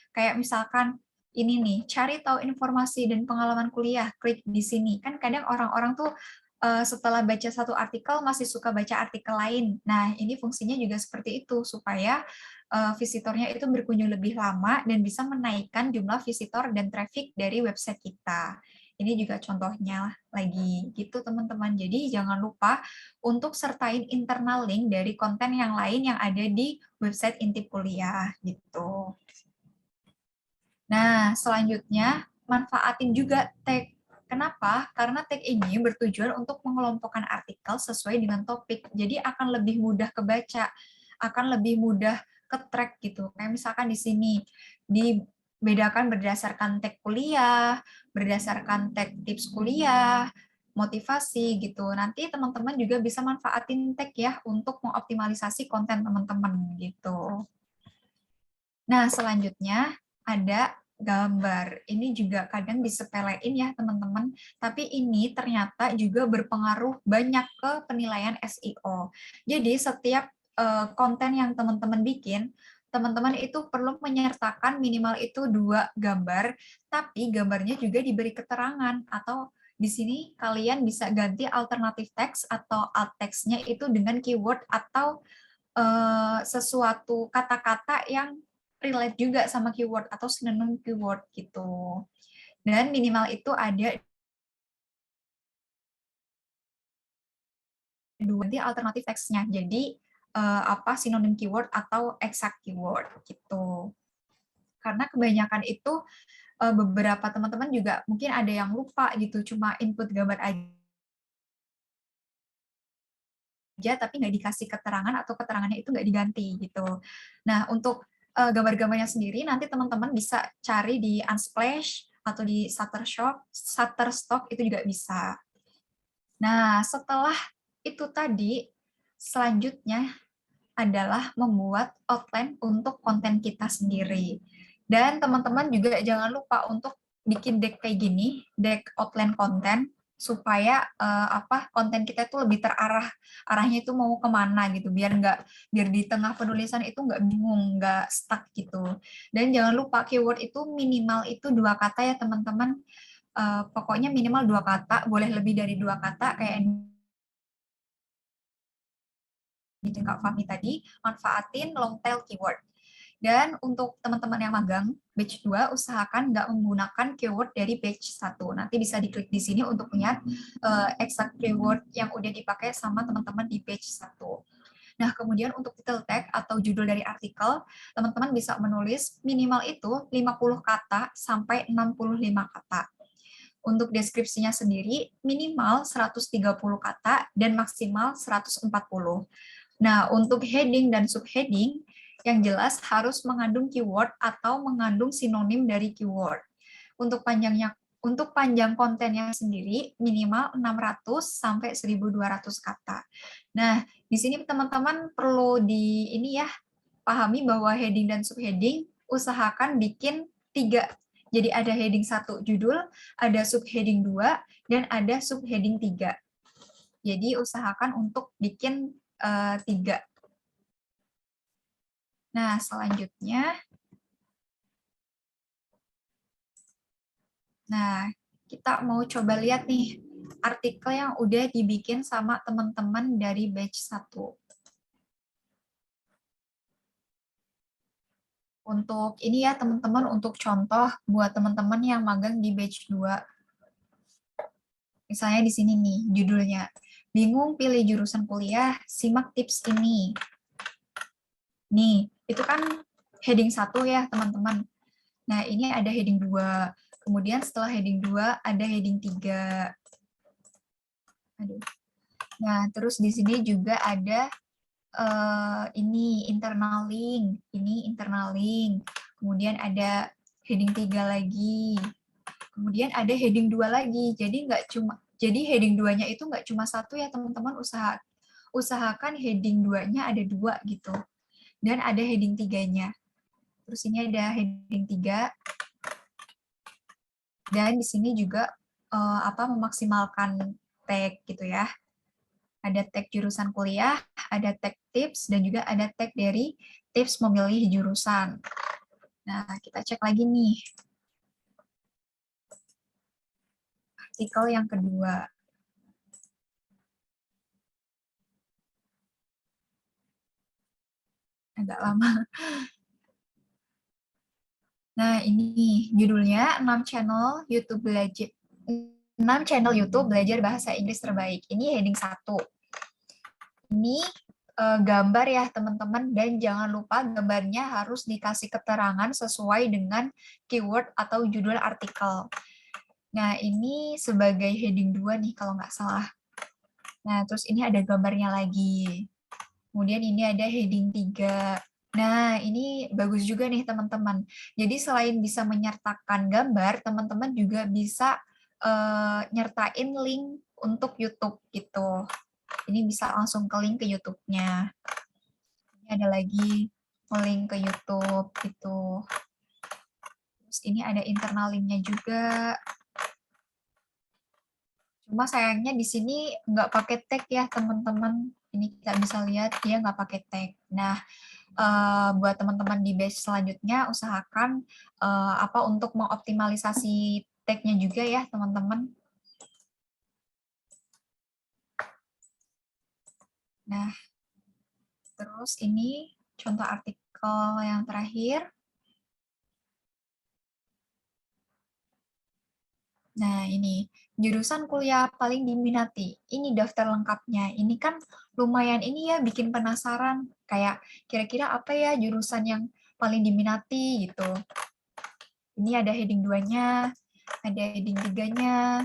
Kayak misalkan ini nih, cari tahu informasi dan pengalaman kuliah, klik di sini. Kan kadang orang-orang tuh setelah baca satu artikel masih suka baca artikel lain. Nah, ini fungsinya juga seperti itu supaya visitornya itu berkunjung lebih lama dan bisa menaikkan jumlah visitor dan traffic dari website kita. Ini juga contohnya lagi gitu teman-teman. Jadi jangan lupa untuk sertain internal link dari konten yang lain yang ada di website Intip Kuliah gitu. Nah, selanjutnya manfaatin juga tag. Kenapa? Karena tag ini bertujuan untuk mengelompokkan artikel sesuai dengan topik. Jadi akan lebih mudah kebaca, akan lebih mudah ke-track gitu. Kayak misalkan di sini, di bedakan berdasarkan tag kuliah, berdasarkan tag tips kuliah, motivasi gitu. Nanti teman-teman juga bisa manfaatin tag ya untuk mengoptimalisasi konten teman-teman gitu. Nah, selanjutnya ada gambar. Ini juga kadang disepelein ya teman-teman, tapi ini ternyata juga berpengaruh banyak ke penilaian SEO. Jadi setiap konten yang teman-teman bikin, teman-teman itu perlu menyertakan minimal itu 2 gambar, tapi gambarnya juga diberi keterangan atau di sini kalian bisa ganti alternatif teks atau alt text-nya itu dengan keyword atau sesuatu kata-kata yang relate juga sama keyword atau sinonim keyword gitu. Dan minimal itu ada dua alternatif teksnya. Jadi apa sinonim keyword atau exact keyword gitu. Karena kebanyakan itu beberapa teman-teman juga mungkin ada yang lupa gitu, cuma input gambar aja tapi nggak dikasih keterangan atau keterangannya itu nggak diganti gitu. Nah, untuk gambar-gambarnya sendiri nanti teman-teman bisa cari di Unsplash atau di Shutterstock itu juga bisa. Nah, setelah itu tadi, selanjutnya adalah membuat outline untuk konten kita sendiri. Dan teman-teman juga jangan lupa untuk bikin deck kayak gini, deck outline konten, supaya konten kita itu lebih terarah, arahnya itu mau kemana gitu, biar di tengah penulisan itu nggak bingung, nggak stuck gitu. Dan jangan lupa keyword itu minimal itu 2 kata ya teman-teman. Pokoknya minimal 2 kata, boleh lebih dari 2 kata kayak di Kak Fahmi tadi, manfaatin long tail keyword. Dan untuk teman-teman yang magang, batch 2, usahakan nggak menggunakan keyword dari batch 1. Nanti bisa diklik di sini untuk lihat exact keyword yang udah dipakai sama teman-teman di batch 1. Nah, kemudian untuk title tag atau judul dari artikel, teman-teman bisa menulis minimal itu 50 kata sampai 65 kata. Untuk deskripsinya sendiri, minimal 130 kata dan maksimal 140. Nah, untuk heading dan subheading, yang jelas harus mengandung keyword atau mengandung sinonim dari keyword. Untuk panjang kontennya sendiri minimal 600 sampai 1.200 kata. Nah, di sini teman-teman perlu pahami bahwa heading dan subheading usahakan bikin 3. Jadi ada heading 1 judul, ada subheading 2, dan ada subheading 3. Jadi usahakan untuk bikin 3. Nah, selanjutnya, kita mau coba lihat nih artikel yang udah dibikin sama teman-teman dari batch 1. Untuk ini ya teman-teman, untuk contoh buat teman-teman yang magang di batch 2. Misalnya di sini nih judulnya, bingung pilih jurusan kuliah, simak tips ini. Nih, itu kan heading 1 ya teman-teman. Nah, ini ada heading 2. Kemudian setelah heading 2 ada heading 3. Nah, terus di sini juga ada ini internal link. Kemudian ada heading 3 lagi. Kemudian ada heading 2 lagi. Jadi heading 2-nya itu nggak cuma 1 ya, teman-teman. Usahakan heading 2-nya ada 2 gitu. Dan ada heading 3-nya. Terus ini ada heading 3. Dan di sini juga memaksimalkan tag gitu ya. Ada tag jurusan kuliah, ada tag tips, dan juga ada tag dari tips memilih jurusan. Nah, kita cek lagi nih. Artikel yang kedua. Agak lama. Nah, ini judulnya 6 channel YouTube belajar bahasa Inggris terbaik. Ini heading 1. Ini gambar ya teman-teman, dan jangan lupa gambarnya harus dikasih keterangan sesuai dengan keyword atau judul artikel. Nah, ini sebagai heading 2 nih kalau nggak salah. Nah, terus ini ada gambarnya lagi. Kemudian ini ada heading 3. Nah, ini bagus juga nih teman-teman. Jadi selain bisa menyertakan gambar, teman-teman juga bisa nyertain link untuk YouTube gitu. Ini bisa langsung ke link ke YouTube-nya. Ini ada lagi link ke YouTube gitu. Terus ini ada internal link-nya juga. Cuma sayangnya di sini nggak pakai tag ya teman-teman. Ini kita bisa lihat dia nggak pakai tag. Nah, buat teman-teman di batch selanjutnya usahakan untuk mengoptimalisasi tag-nya juga ya teman-teman. Nah, terus ini contoh artikel yang terakhir. Nah, ini jurusan kuliah paling diminati. Ini daftar lengkapnya. Ini kan lumayan ini ya bikin penasaran. Kayak kira-kira apa ya jurusan yang paling diminati gitu. Ini ada heading 2-nya, ada heading 3-nya,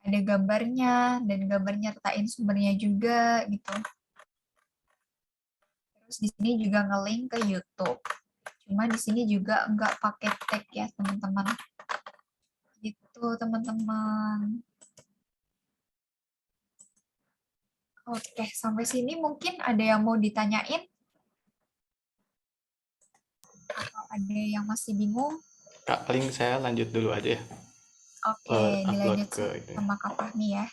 ada gambarnya, dan gambar nyertain sumbernya juga gitu. Terus di sini juga nge-link ke YouTube. Cuma di sini juga nggak pakai tag ya teman-teman. Gitu teman-teman. Oke, sampai sini mungkin ada yang mau ditanyain? Atau ada yang masih bingung? Kak, paling saya lanjut dulu aja ya, Oke, upload dilanjut ke itu ya. sama Kak Fahmi ya.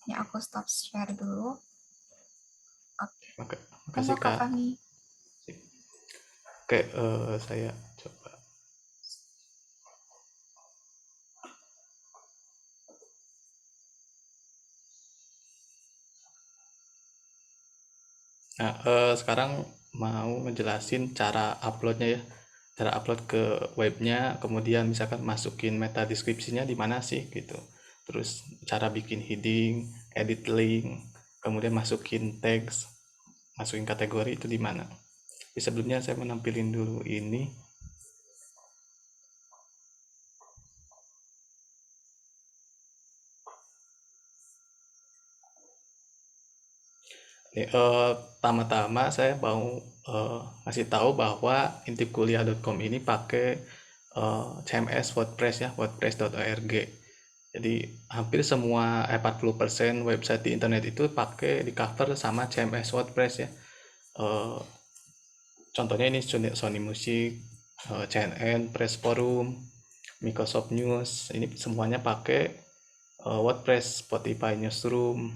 Ini aku stop share dulu. Oke, Oke, monggo makasih Kak Kak. Fahmi. Oke, saya coba. Nah, sekarang mau ngejelasin cara uploadnya ya. Cara upload ke webnya, kemudian misalkan masukin meta deskripsinya di mana sih gitu. Terus cara bikin heading, edit link, kemudian masukin teks, masukin kategori itu di mana. Tapi sebelumnya saya menampilin dulu ini. Nih, pertama-tama saya mau ngasih tahu bahwa intipkuliah.com ini pakai CMS WordPress ya, wordpress.org. Jadi hampir semua 40% website di internet itu pakai di cover sama CMS WordPress ya. Eh, Contohnya ini Sony Music, CNN, Press Forum, Microsoft News, ini semuanya pakai WordPress, Spotify Newsroom.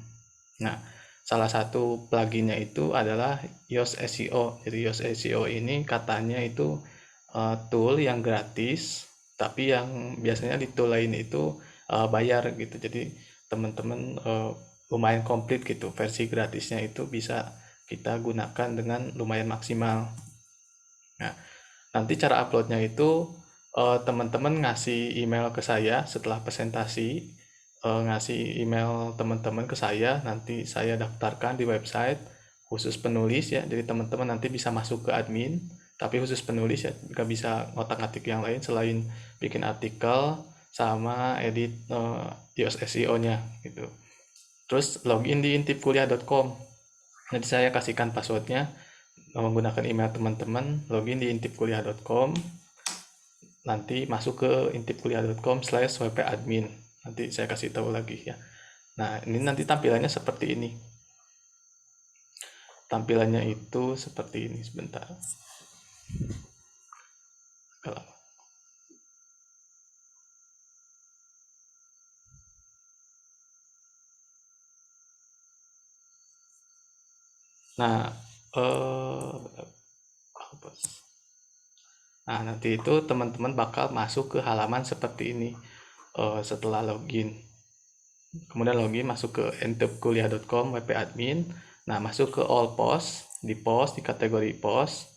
Nah, salah satu pluginnya itu adalah Yoast SEO. Jadi Yoast SEO ini katanya itu tool yang gratis, tapi yang biasanya di tool lain itu bayar gitu. Jadi teman-teman lumayan komplit gitu. Versi gratisnya itu bisa kita gunakan dengan lumayan maksimal. Nah, nanti cara uploadnya itu teman-teman ngasih email ke saya setelah presentasi, ngasih email teman-teman ke saya, nanti saya daftarkan di website khusus penulis ya. Jadi teman-teman nanti bisa masuk ke admin, tapi khusus penulis ya, nggak bisa ngotak-ngatik yang lain selain bikin artikel sama edit iOS SEO-nya gitu. Terus login di intipkuliah.com. Nanti saya kasihkan passwordnya menggunakan email teman-teman, login di intipkuliah.com, nanti masuk ke intipkuliah.com/wpadmin. Nanti saya kasih tahu lagi ya. Nah, ini nanti tampilannya seperti ini. Tampilannya itu seperti ini sebentar. Nah, nah nanti itu teman-teman bakal masuk ke halaman seperti ini setelah login. Kemudian login masuk ke intipkuliah.com wpadmin. Nah, masuk ke all post, di kategori post,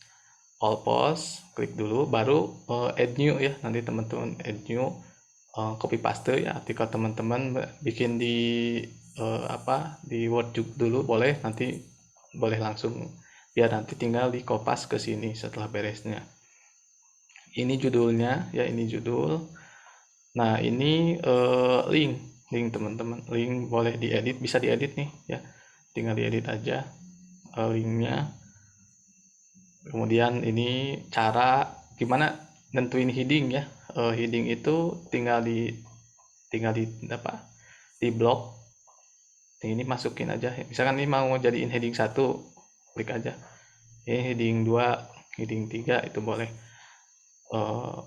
all post, klik dulu, baru add new ya. Nanti teman-teman add new, copy paste ya artikel teman-teman, bikin di di Word dulu boleh, nanti boleh langsung, biar nanti tinggal di kopas ke sini setelah beresnya. Ini judulnya ya, ini judul. Nah, ini link teman-teman, link boleh diedit, bisa diedit nih ya, tinggal diedit aja linknya. Kemudian ini cara gimana nentuin heading ya. Heading itu tinggal di apa? Di blok. Ini masukin aja. Misalkan ini mau jadiin heading 1, klik aja. Ini heading 2, heading 3 itu boleh.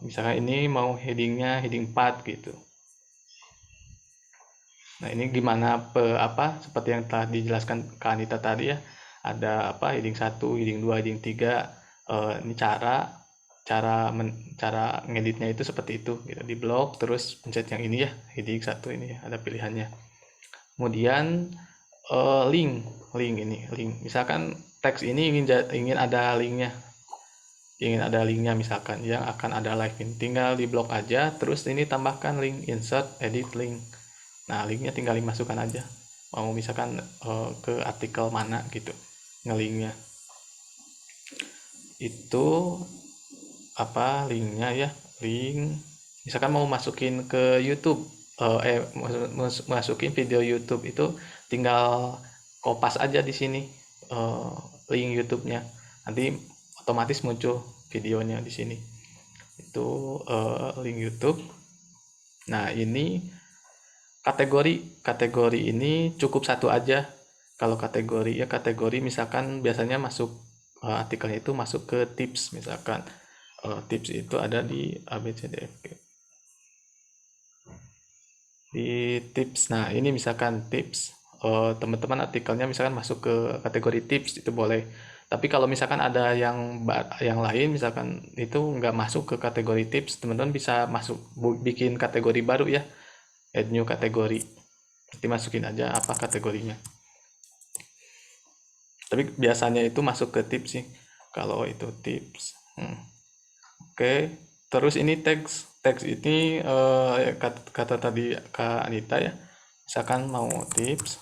Misalkan ini mau headingnya heading 4 gitu. Nah, ini gimana seperti yang telah dijelaskan Kak Anita tadi ya. Ada heading 1, heading 2, heading 3. Ini cara ngeditnya itu seperti itu gitu. Di blok terus pencet yang ini ya, heading 1 ini ya, ada pilihannya. Kemudian link. Misalkan teks ini ingin ada linknya misalkan yang akan ada live ini, tinggal di blok aja, terus ini tambahkan link, insert edit link. Nah, linknya tinggal dimasukkan aja, mau misalkan ke artikel mana gitu ngelinknya. Itu linknya ya, link misalkan mau masukin ke YouTube, masukin video YouTube itu tinggal kopas aja di sini link YouTube-nya, nanti otomatis muncul videonya di sini. Itu link YouTube. Nah, ini kategori ini cukup satu aja. Kalau kategori misalkan biasanya masuk artikelnya itu masuk ke tips, misalkan tips itu ada di ABCDFG di tips. Nah, ini misalkan tips, teman-teman artikelnya misalkan masuk ke kategori tips itu boleh. Tapi kalau misalkan ada yang lain misalkan itu nggak masuk ke kategori tips, teman-teman bisa bikin kategori baru ya, add new kategori, nanti masukin aja apa kategorinya. Tapi biasanya itu masuk ke tips sih kalau itu tips. Oke, terus ini teks ini kata tadi Kak Anita ya, misalkan mau tips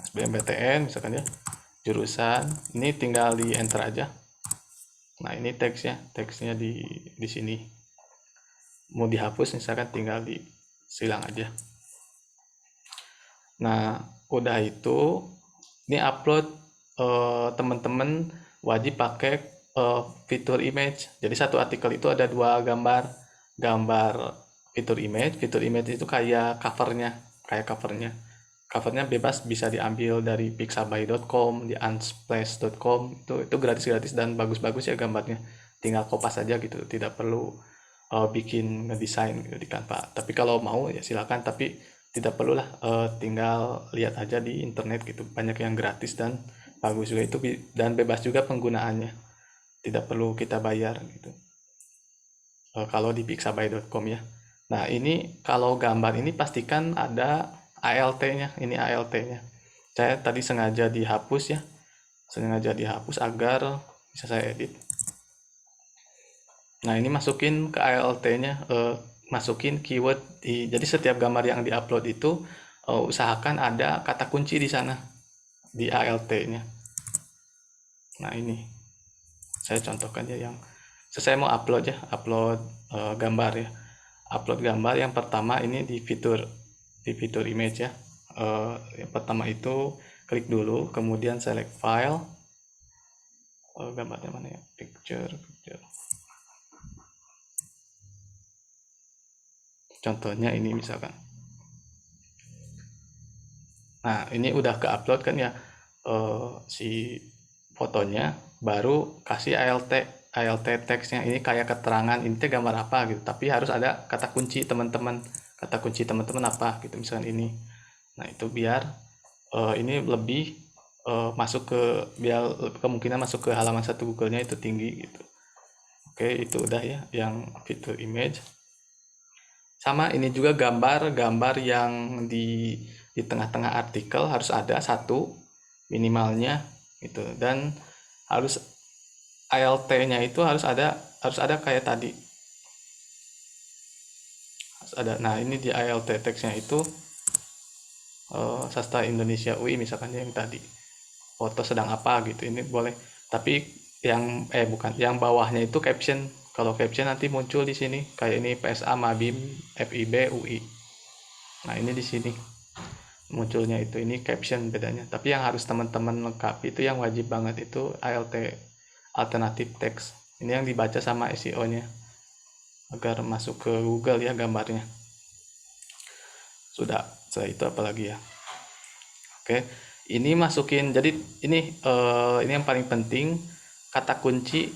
SBMPTN misalkan ya, jurusan, ini tinggal di enter aja. Nah, ini teksnya di sini. Mau dihapus misalkan tinggal silang aja. Nah, udah itu ini upload, teman-teman wajib pakai fitur image. Jadi satu artikel itu ada 2 gambar fitur image. Fitur image itu kayak covernya. Covernya bebas, bisa diambil dari pixabay.com, di unsplash.com. Itu gratis-gratis dan bagus-bagus ya gambarnya. Tinggal kopas aja gitu, tidak perlu bikin ngedesain gitu di Canva. Tapi kalau mau ya silakan, tapi tidak perlulah, tinggal lihat aja di internet gitu. Banyak yang gratis dan bagus juga itu, dan bebas juga penggunaannya. Tidak perlu kita bayar gitu. Kalau di pixabay.com ya. Nah, ini kalau gambar ini pastikan ada ALT-nya. Ini ALT-nya. Saya tadi sengaja dihapus ya. Sengaja dihapus agar bisa saya edit. Nah, ini masukin ke ALT-nya, masukin keyword jadi setiap gambar yang diupload itu usahakan ada kata kunci di sana di ALT-nya. Nah, ini saya contohkan ya, yang saya mau upload gambar ya. Upload gambar yang pertama ini di fitur image ya. Yang pertama itu klik dulu, kemudian select file. Gambarnya mana ya? Picture. Contohnya ini misalkan. Nah, ini udah ke-upload kan ya si fotonya, baru kasih ALT teksnya. Ini kayak keterangan ini teh gambar apa gitu, tapi harus ada kata kunci teman-teman. Kata kunci teman-teman apa gitu, misalkan ini. Nah, itu biar ini lebih biar kemungkinan masuk ke halaman 1 Google-nya itu tinggi gitu. Oke, itu udah ya yang fitur image. Sama ini juga gambar yang di tengah-tengah artikel harus ada satu minimalnya gitu, dan harus ALT-nya itu harus ada kayak tadi. Harus ada. Nah, ini di ALT teksnya itu Sastra Indonesia UI misalkan yang tadi. Foto sedang apa gitu. Ini boleh. Tapi bukan, yang bawahnya itu caption. Kalau caption nanti muncul di sini kayak ini PSA, Mabim, FIB, UI. Nah, ini di sini munculnya itu, ini caption bedanya. Tapi yang harus teman-teman lengkapi itu yang wajib banget itu alternatif teks. Ini yang dibaca sama SEO-nya agar masuk ke Google ya gambarnya. Sudah, setelah itu apalagi ya? Oke, ini masukin. Jadi ini yang paling penting, kata kunci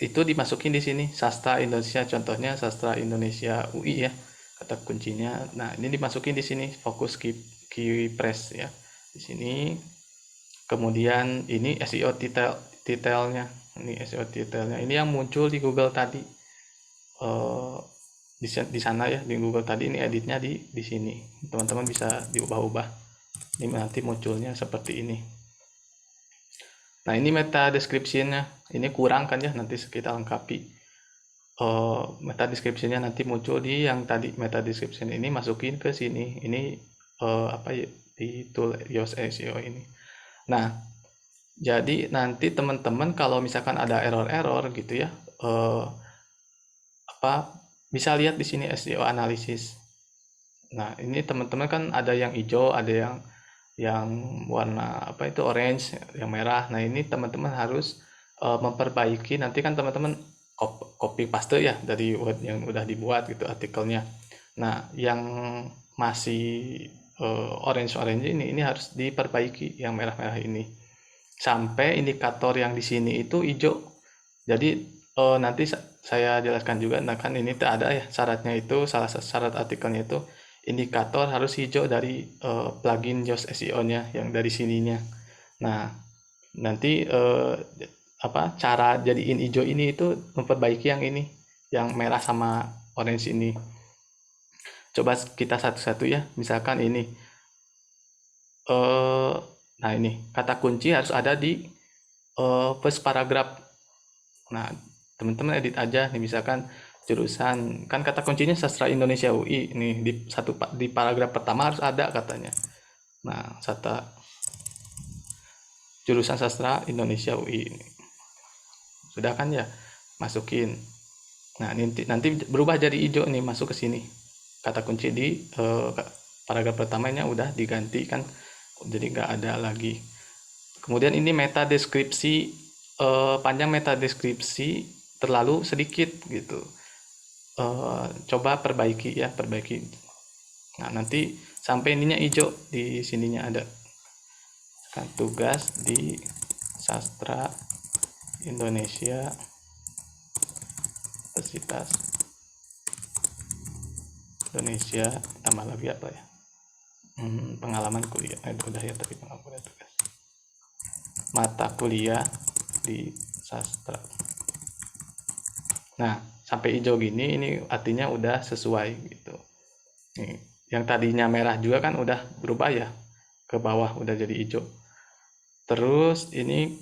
itu dimasukin di sini sastra Indonesia, contohnya sastra Indonesia UI ya, kata kuncinya. Nah, ini dimasukin di sini fokus keypress ya di sini. Kemudian ini SEO detailnya, ini SEO detailnya ini yang muncul di Google tadi. eh, di sana ya, di Google tadi. Ini editnya di sini, teman-teman bisa diubah-ubah. Ini nanti munculnya seperti ini. Nah, ini meta description-nya ini kurang kan ya, nanti kita lengkapi. Meta description-nya nanti muncul di yang tadi. Meta description ini masukin ke sini. Ini apa ya, di tool Yoast SEO ini. Nah, jadi nanti teman-teman kalau misalkan ada error-error gitu ya, apa bisa lihat di sini SEO analisis. Nah, ini teman-teman kan ada yang hijau, ada yang warna apa itu orange, yang merah. Nah, ini teman-teman harus memperbaiki. Nanti kan teman-teman copy paste ya dari Word yang udah dibuat gitu artikelnya. Nah, yang masih orange ini harus diperbaiki, yang merah-merah ini. Sampai indikator yang di sini itu hijau. Jadi nanti saya jelaskan juga. Nah, kan ini tak ada ya syaratnya, itu salah satu syarat artikelnya itu indikator harus hijau dari plugin Yoast SEO-nya yang dari sininya. Nah, nanti apa cara jadiin hijau ini itu memperbaiki yang ini, yang merah sama orange ini. Coba kita satu-satu ya. Misalkan ini nah, ini kata kunci harus ada di first paragraph. Nah, teman-teman edit aja nih, misalkan jurusan, kan kata kuncinya sastra Indonesia UI nih, di paragraf pertama harus ada katanya. Nah, jurusan sastra Indonesia UI ini. Sudah kan ya, masukin. Nah, nanti berubah jadi hijau nih, masuk ke sini. Kata kunci di paragraf pertamanya udah diganti kan, jadi nggak ada lagi. Kemudian ini meta deskripsi, panjang meta deskripsi terlalu sedikit gitu. Coba perbaiki ya, perbaiki. Nah, nanti sampai ininya hijau, di sininya ada kan tugas di sastra Indonesia Universitas Indonesia, tambah lagi apa ya, pengalaman kuliah. Udah ya, tapi pengalaman tugas mata kuliah di sastra. Nah, sampai hijau gini, ini artinya udah sesuai gitu. Nih, yang tadinya merah juga kan udah berubah ya, ke bawah udah jadi hijau. Terus ini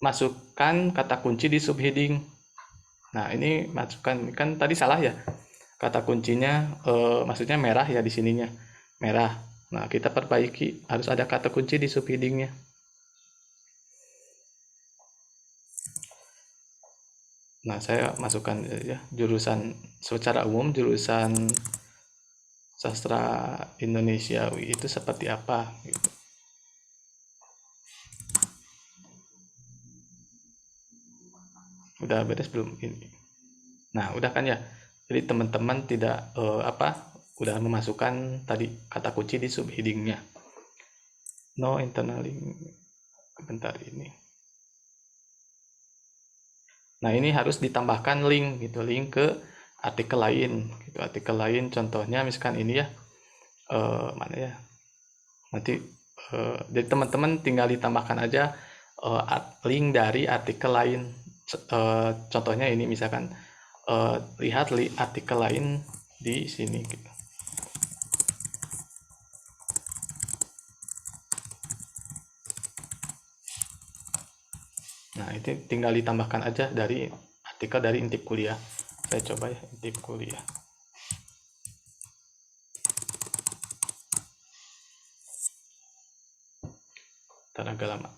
masukkan kata kunci di subheading. Nah, ini masukkan, kan tadi salah ya, kata kuncinya maksudnya merah ya, di sininya merah. Nah, kita perbaiki, harus ada kata kunci di subheadingnya. Nah, saya masukkan ya, jurusan secara umum, jurusan sastra Indonesia itu seperti apa gitu. Udah beres belum ini? Nah, udah kan ya. Jadi teman-teman tidak udah memasukkan tadi kata kunci di subheadingnya. No internal link. Bentar ini. Nah, ini harus ditambahkan link gitu, link ke artikel lain gitu. Artikel lain contohnya misalkan ini ya. Mana ya? Nanti jadi teman-teman tinggal ditambahkan aja link dari artikel lain. Contohnya ini misalkan lihat artikel lain di sini gitu. Nah, itu tinggal ditambahkan aja dari artikel dari Intip Kuliah. Saya coba ya, Intip Kuliah. Agak lama.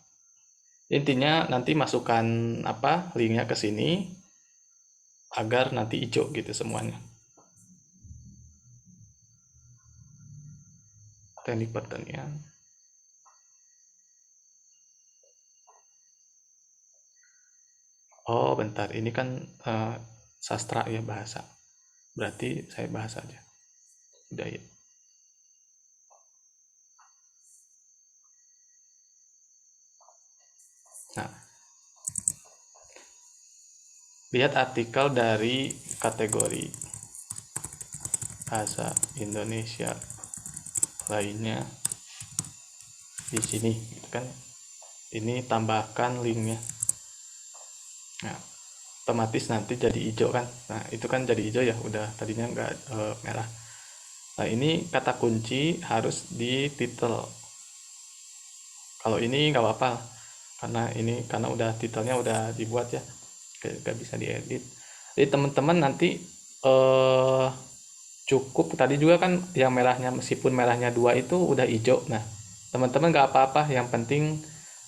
Intinya nanti masukkan apa linknya ke sini agar nanti hijau gitu semuanya. Teknik pertanian. Oh, bentar. Ini kan sastra ya, bahasa. Berarti saya bahas aja. Udah ya. Nah, lihat artikel dari kategori bahasa Indonesia lainnya di sini, gitu kan. Ini tambahkan linknya. Nah, otomatis nanti jadi hijau kan. Nah, itu kan jadi hijau ya, udah tadinya nggak merah. Nah, ini kata kunci harus di title. Kalau ini nggak apa-apa, karena udah titelnya udah dibuat ya, nggak bisa diedit. Jadi teman-teman nanti eh cukup tadi juga kan yang merahnya, meskipun merahnya dua itu udah hijau. Nah, teman-teman nggak apa-apa, yang penting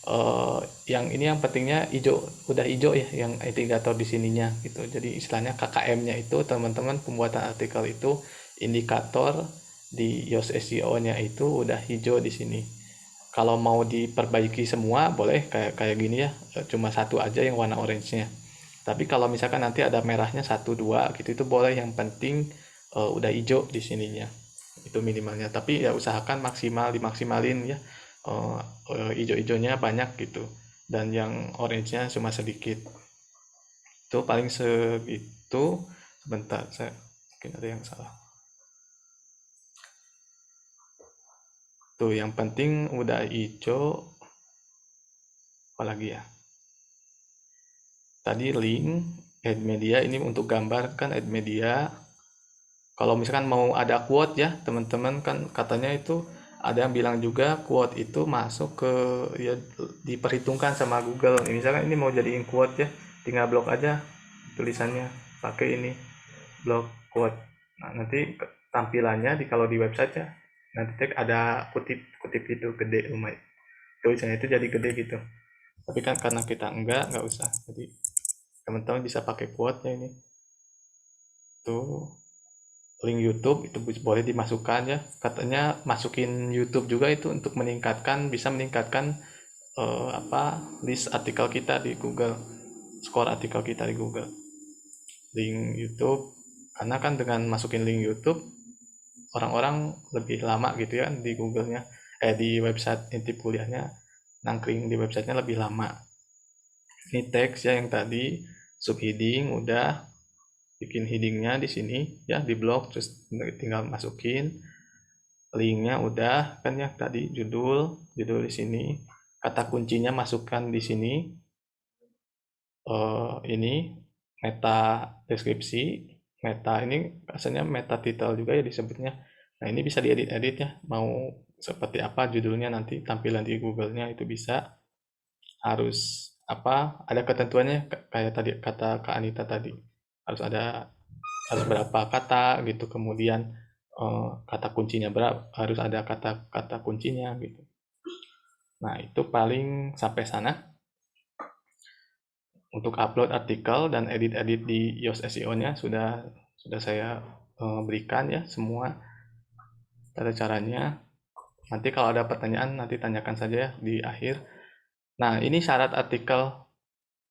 eh, yang pentingnya hijau, udah hijau ya yang indikator di sininya gitu. Jadi istilahnya KKM-nya itu teman-teman pembuatan artikel itu indikator di Yoast SEO-nya itu udah hijau di sini. Kalau mau diperbaiki semua boleh kayak kayak gini ya, cuma satu aja yang warna orange-nya. Tapi kalau misalkan nanti ada merahnya satu dua gitu itu boleh, yang penting udah hijau di sininya. Itu minimalnya. Tapi ya usahakan dimaksimalin ya. Eh, hijau-hijaunya banyak gitu. Dan yang orange-nya cuma sedikit. Itu paling segitu. Sebentar, saya mungkin ada yang salah. Tuh, yang penting udah hijau. Apalagi ya? Tadi link, add media, ini untuk gambar kan add media. Kalau misalkan mau ada quote ya, teman-teman kan katanya itu ada yang bilang juga quote itu masuk ke ya diperhitungkan sama Google. Misalkan ini mau jadiin quote ya, tinggal blok aja tulisannya pakai ini blok quote. Nah, nanti tampilannya kalau di website ya, nanti ada kutip itu gede lumayan. Tulisannya itu jadi gede gitu. Tapi kan karena kita nggak usah. Jadi teman-teman bisa pakai quote ya ini. Tuh link YouTube itu boleh dimasukkan ya, katanya masukin YouTube juga itu untuk bisa meningkatkan list artikel kita di Google, skor artikel kita di Google. Link YouTube, karena kan dengan masukin link YouTube orang-orang lebih lama gitu ya di Google-nya, di website intip kuliahnya, nangkring di websitenya lebih lama. Ini teks ya yang tadi, subheading udah, bikin headingnya di sini ya di blog, terus tinggal masukin linknya udah kan ya, tadi judul di sini, kata kuncinya masukkan di sini, ini meta deskripsi, meta ini asalnya meta title juga ya disebutnya. Nah, ini bisa diedit-edit ya, mau seperti apa judulnya nanti tampilan di Google-nya itu bisa. Harus apa, ada ketentuannya kayak tadi kata Kak Anita tadi, harus berapa kata gitu, kemudian kata kuncinya berapa, harus ada kata-kata kuncinya gitu. Nah, itu paling sampai sana untuk upload artikel dan edit-edit di Yoast SEO-nya sudah saya berikan ya semua cara caranya. Nanti kalau ada pertanyaan nanti tanyakan saja ya di akhir. Nah, ini syarat artikel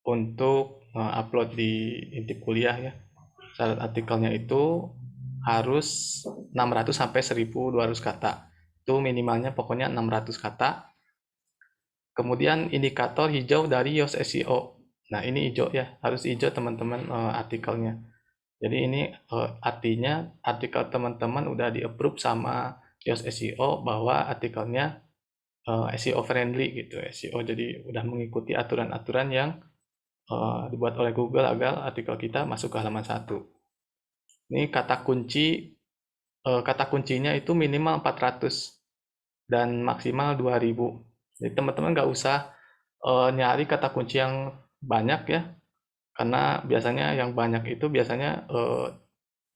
untuk upload di Intip Kuliah ya. Syarat artikelnya itu harus 600 sampai 1.200 kata. Itu minimalnya pokoknya 600 kata. Kemudian indikator hijau dari Yoast SEO. Nah, ini hijau ya, harus hijau teman-teman artikelnya. Jadi ini artinya artikel teman-teman udah di-approve sama Yoast SEO bahwa artikelnya SEO friendly gitu. SEO jadi udah mengikuti aturan-aturan yang dibuat oleh Google agar artikel kita masuk ke halaman 1. Ini kata kuncinya itu minimal 400 dan maksimal 2000. Jadi teman-teman nggak usah nyari kata kunci yang banyak ya, karena biasanya yang banyak itu biasanya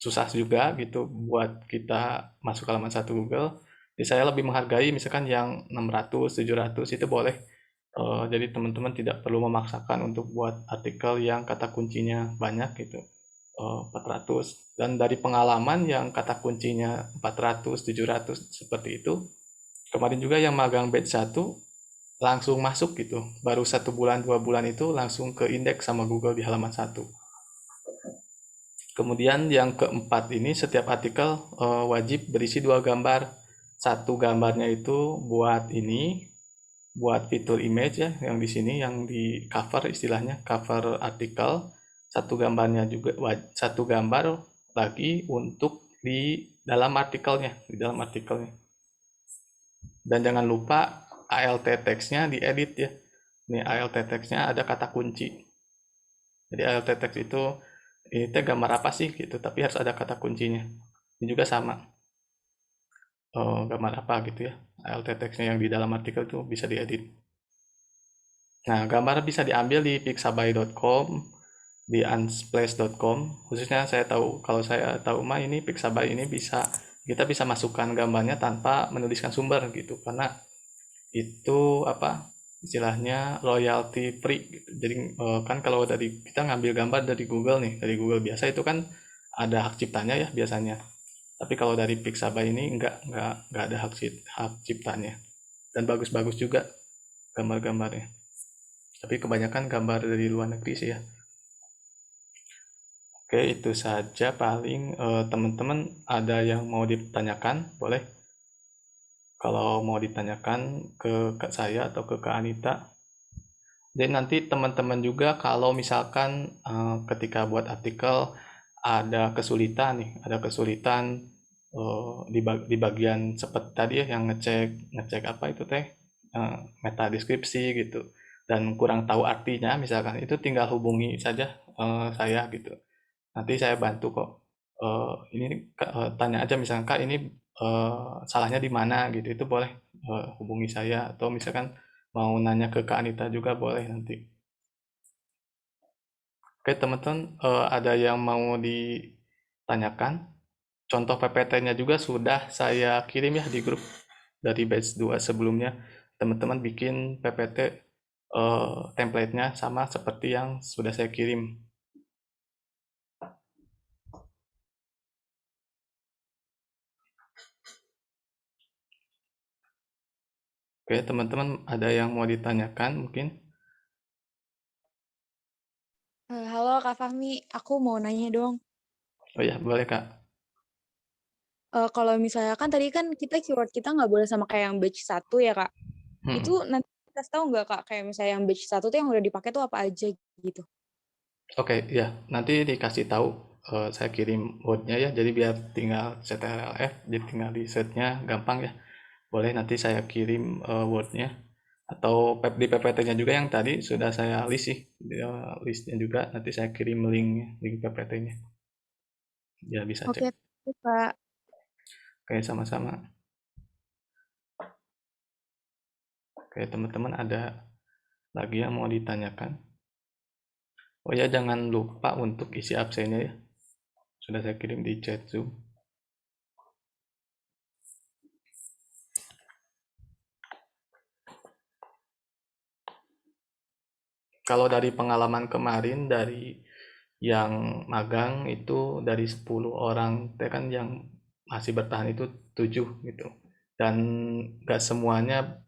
susah juga gitu buat kita masuk halaman 1 Google. Jadi saya lebih menghargai misalkan yang 600, 700 itu boleh. Jadi teman-teman tidak perlu memaksakan untuk buat artikel yang kata kuncinya banyak gitu. 400, dan dari pengalaman yang kata kuncinya 400, 700 seperti itu. Kemarin juga yang magang batch 1 langsung masuk gitu. Baru 1 bulan 2 bulan itu langsung ke indeks sama Google di halaman satu. Kemudian yang keempat ini setiap artikel wajib berisi 2 gambar. Satu gambarnya itu buat ini, buat fitur image ya, yang di sini yang di cover istilahnya cover artikel. Satu gambar lagi untuk di dalam artikelnya, Dan jangan lupa ALT text-nya diedit ya. Ini ALT text-nya ada kata kunci. Jadi ALT text itu ini gambar apa sih gitu, tapi harus ada kata kuncinya. Ini juga sama. Gambar apa gitu ya. ALT text-nya yang di dalam artikel itu bisa diedit. Nah, gambar bisa diambil di pixabay.com, di unsplash.com. Khususnya kalau saya tahu mah ini Pixabay ini kita bisa masukkan gambarnya tanpa menuliskan sumber gitu, karena itu apa istilahnya royalty free gitu. Jadi kan kalau kita ngambil gambar dari Google nih, dari Google biasa itu kan ada hak ciptanya ya biasanya. Tapi kalau dari Pixabay ini nggak ada hak ciptanya. Dan bagus-bagus juga gambar-gambarnya. Tapi kebanyakan gambar dari luar negeri sih ya. Oke, itu saja paling teman-teman ada yang mau ditanyakan, boleh. Kalau mau ditanyakan ke Kak saya atau ke Kak Anita. Jadi nanti teman-teman juga kalau misalkan ketika buat artikel ada kesulitan nih, di bagian seperti tadi ya yang ngecek ngecek apa itu teh meta deskripsi gitu dan kurang tahu artinya misalkan itu tinggal hubungi saja saya gitu. Nanti saya bantu kok. Ini tanya aja misalkan Kak ini salahnya di mana gitu. Itu boleh hubungi saya atau misalkan mau nanya ke Kak Anita juga boleh nanti. Oke teman-teman, ada yang mau ditanyakan? Contoh PPT-nya juga sudah saya kirim ya di grup dari batch 2 sebelumnya. Teman-teman bikin PPT template-nya sama seperti yang sudah saya kirim. Oke, teman-teman ada yang mau ditanyakan mungkin? Halo Kak Fahmi, aku mau nanya dong. Oh ya, boleh Kak. Kalau misalnya kan tadi kan keyword kita nggak boleh sama kayak yang batch 1 ya Kak. Hmm. Itu nanti kita tahu nggak Kak, kayak misalnya yang batch 1 tuh yang udah dipakai tuh apa aja gitu. Oke, ya, nanti dikasih tahu saya kirim Word-nya ya. Jadi biar tinggal CTRL-F, jadi tinggal di search-nya gampang ya. Boleh nanti saya kirim Word-nya atau di PPT-nya juga yang tadi sudah saya list sih. Listnya juga nanti saya kirim link PPT-nya. Ya bisa cek. Oke, terus, Kak. Oke, sama-sama. Oke, teman-teman ada lagi yang mau ditanyakan? Oh ya, jangan lupa untuk isi absennya ya. Sudah saya kirim di chat Zoom. Kalau dari pengalaman kemarin dari yang magang itu dari 10 orang kan yang masih bertahan itu 7 gitu. Dan gak semuanya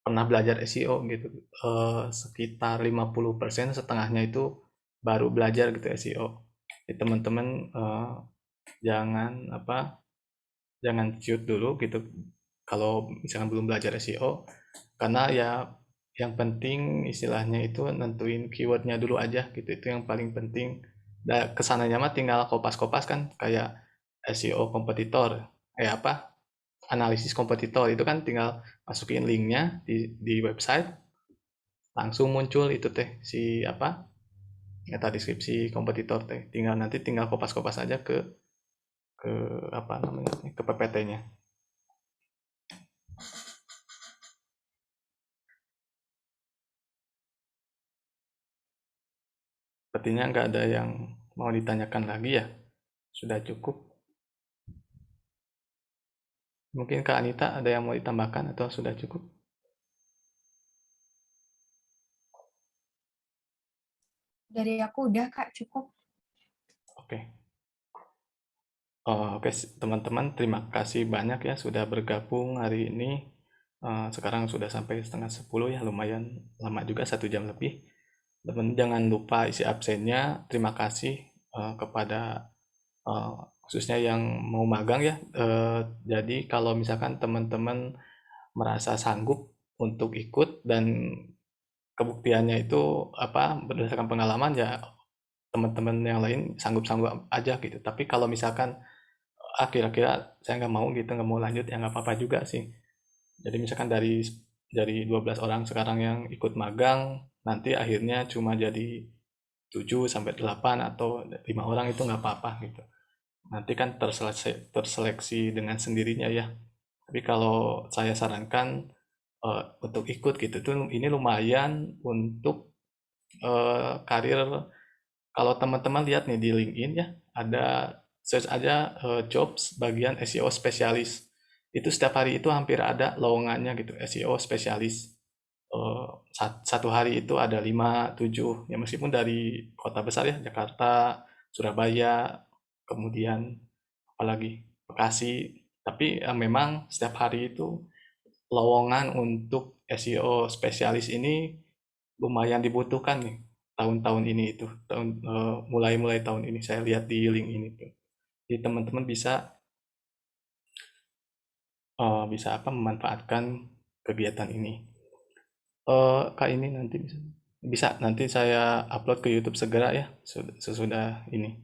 pernah belajar SEO gitu. Sekitar 50% setengahnya itu baru belajar gitu SEO. Jadi teman-teman jangan jangan shoot dulu gitu kalau misalkan belum belajar SEO karena ya yang penting istilahnya itu nentuin keywordnya dulu aja gitu itu yang paling penting. Kesananya mah tinggal kopas-kopas kan kayak SEO kompetitor analisis kompetitor itu kan tinggal masukin linknya di website langsung muncul itu teh si meta deskripsi kompetitor teh tinggal kopas-kopas aja ke apa namanya ke PPT-nya. Sepertinya nggak ada yang mau ditanyakan lagi ya. Sudah cukup. Mungkin Kak Anita ada yang mau ditambahkan atau sudah cukup? Dari aku udah Kak, cukup. Oke. Oke, teman-teman, terima kasih banyak ya sudah bergabung hari ini. Sekarang sudah sampai setengah 10 ya, lumayan lama juga, 1 jam lebih. Teman jangan lupa isi absennya. Terima kasih kepada khususnya yang mau magang ya. Jadi kalau misalkan teman-teman merasa sanggup untuk ikut dan kebuktiannya itu berdasarkan pengalaman ya, teman-teman yang lain sanggup-sanggup aja gitu. Tapi kalau misalkan kira-kira saya nggak mau gitu, nggak mau lanjut, ya nggak apa-apa juga sih. Jadi misalkan dari 12 orang sekarang yang ikut magang, nanti akhirnya cuma jadi 7 sampai 8 atau 5 orang, itu nggak apa-apa gitu. Nanti kan terseleksi dengan sendirinya ya. Tapi kalau saya sarankan untuk ikut gitu tuh, ini lumayan untuk karir. Kalau teman-teman lihat nih di LinkedIn ya, ada search aja jobs bagian SEO spesialis. Itu setiap hari itu hampir ada lowongannya gitu, SEO spesialis. Satu hari itu ada 5, 7, ya meskipun dari kota besar ya, Jakarta, Surabaya, kemudian apalagi Bekasi. Tapi memang setiap hari itu lowongan untuk SEO spesialis ini lumayan dibutuhkan nih tahun-tahun ini itu mulai tahun ini saya lihat di link ini tuh. Jadi teman-teman bisa memanfaatkan kegiatan ini. Kak, ini nanti bisa nanti saya upload ke YouTube segera ya sesudah ini.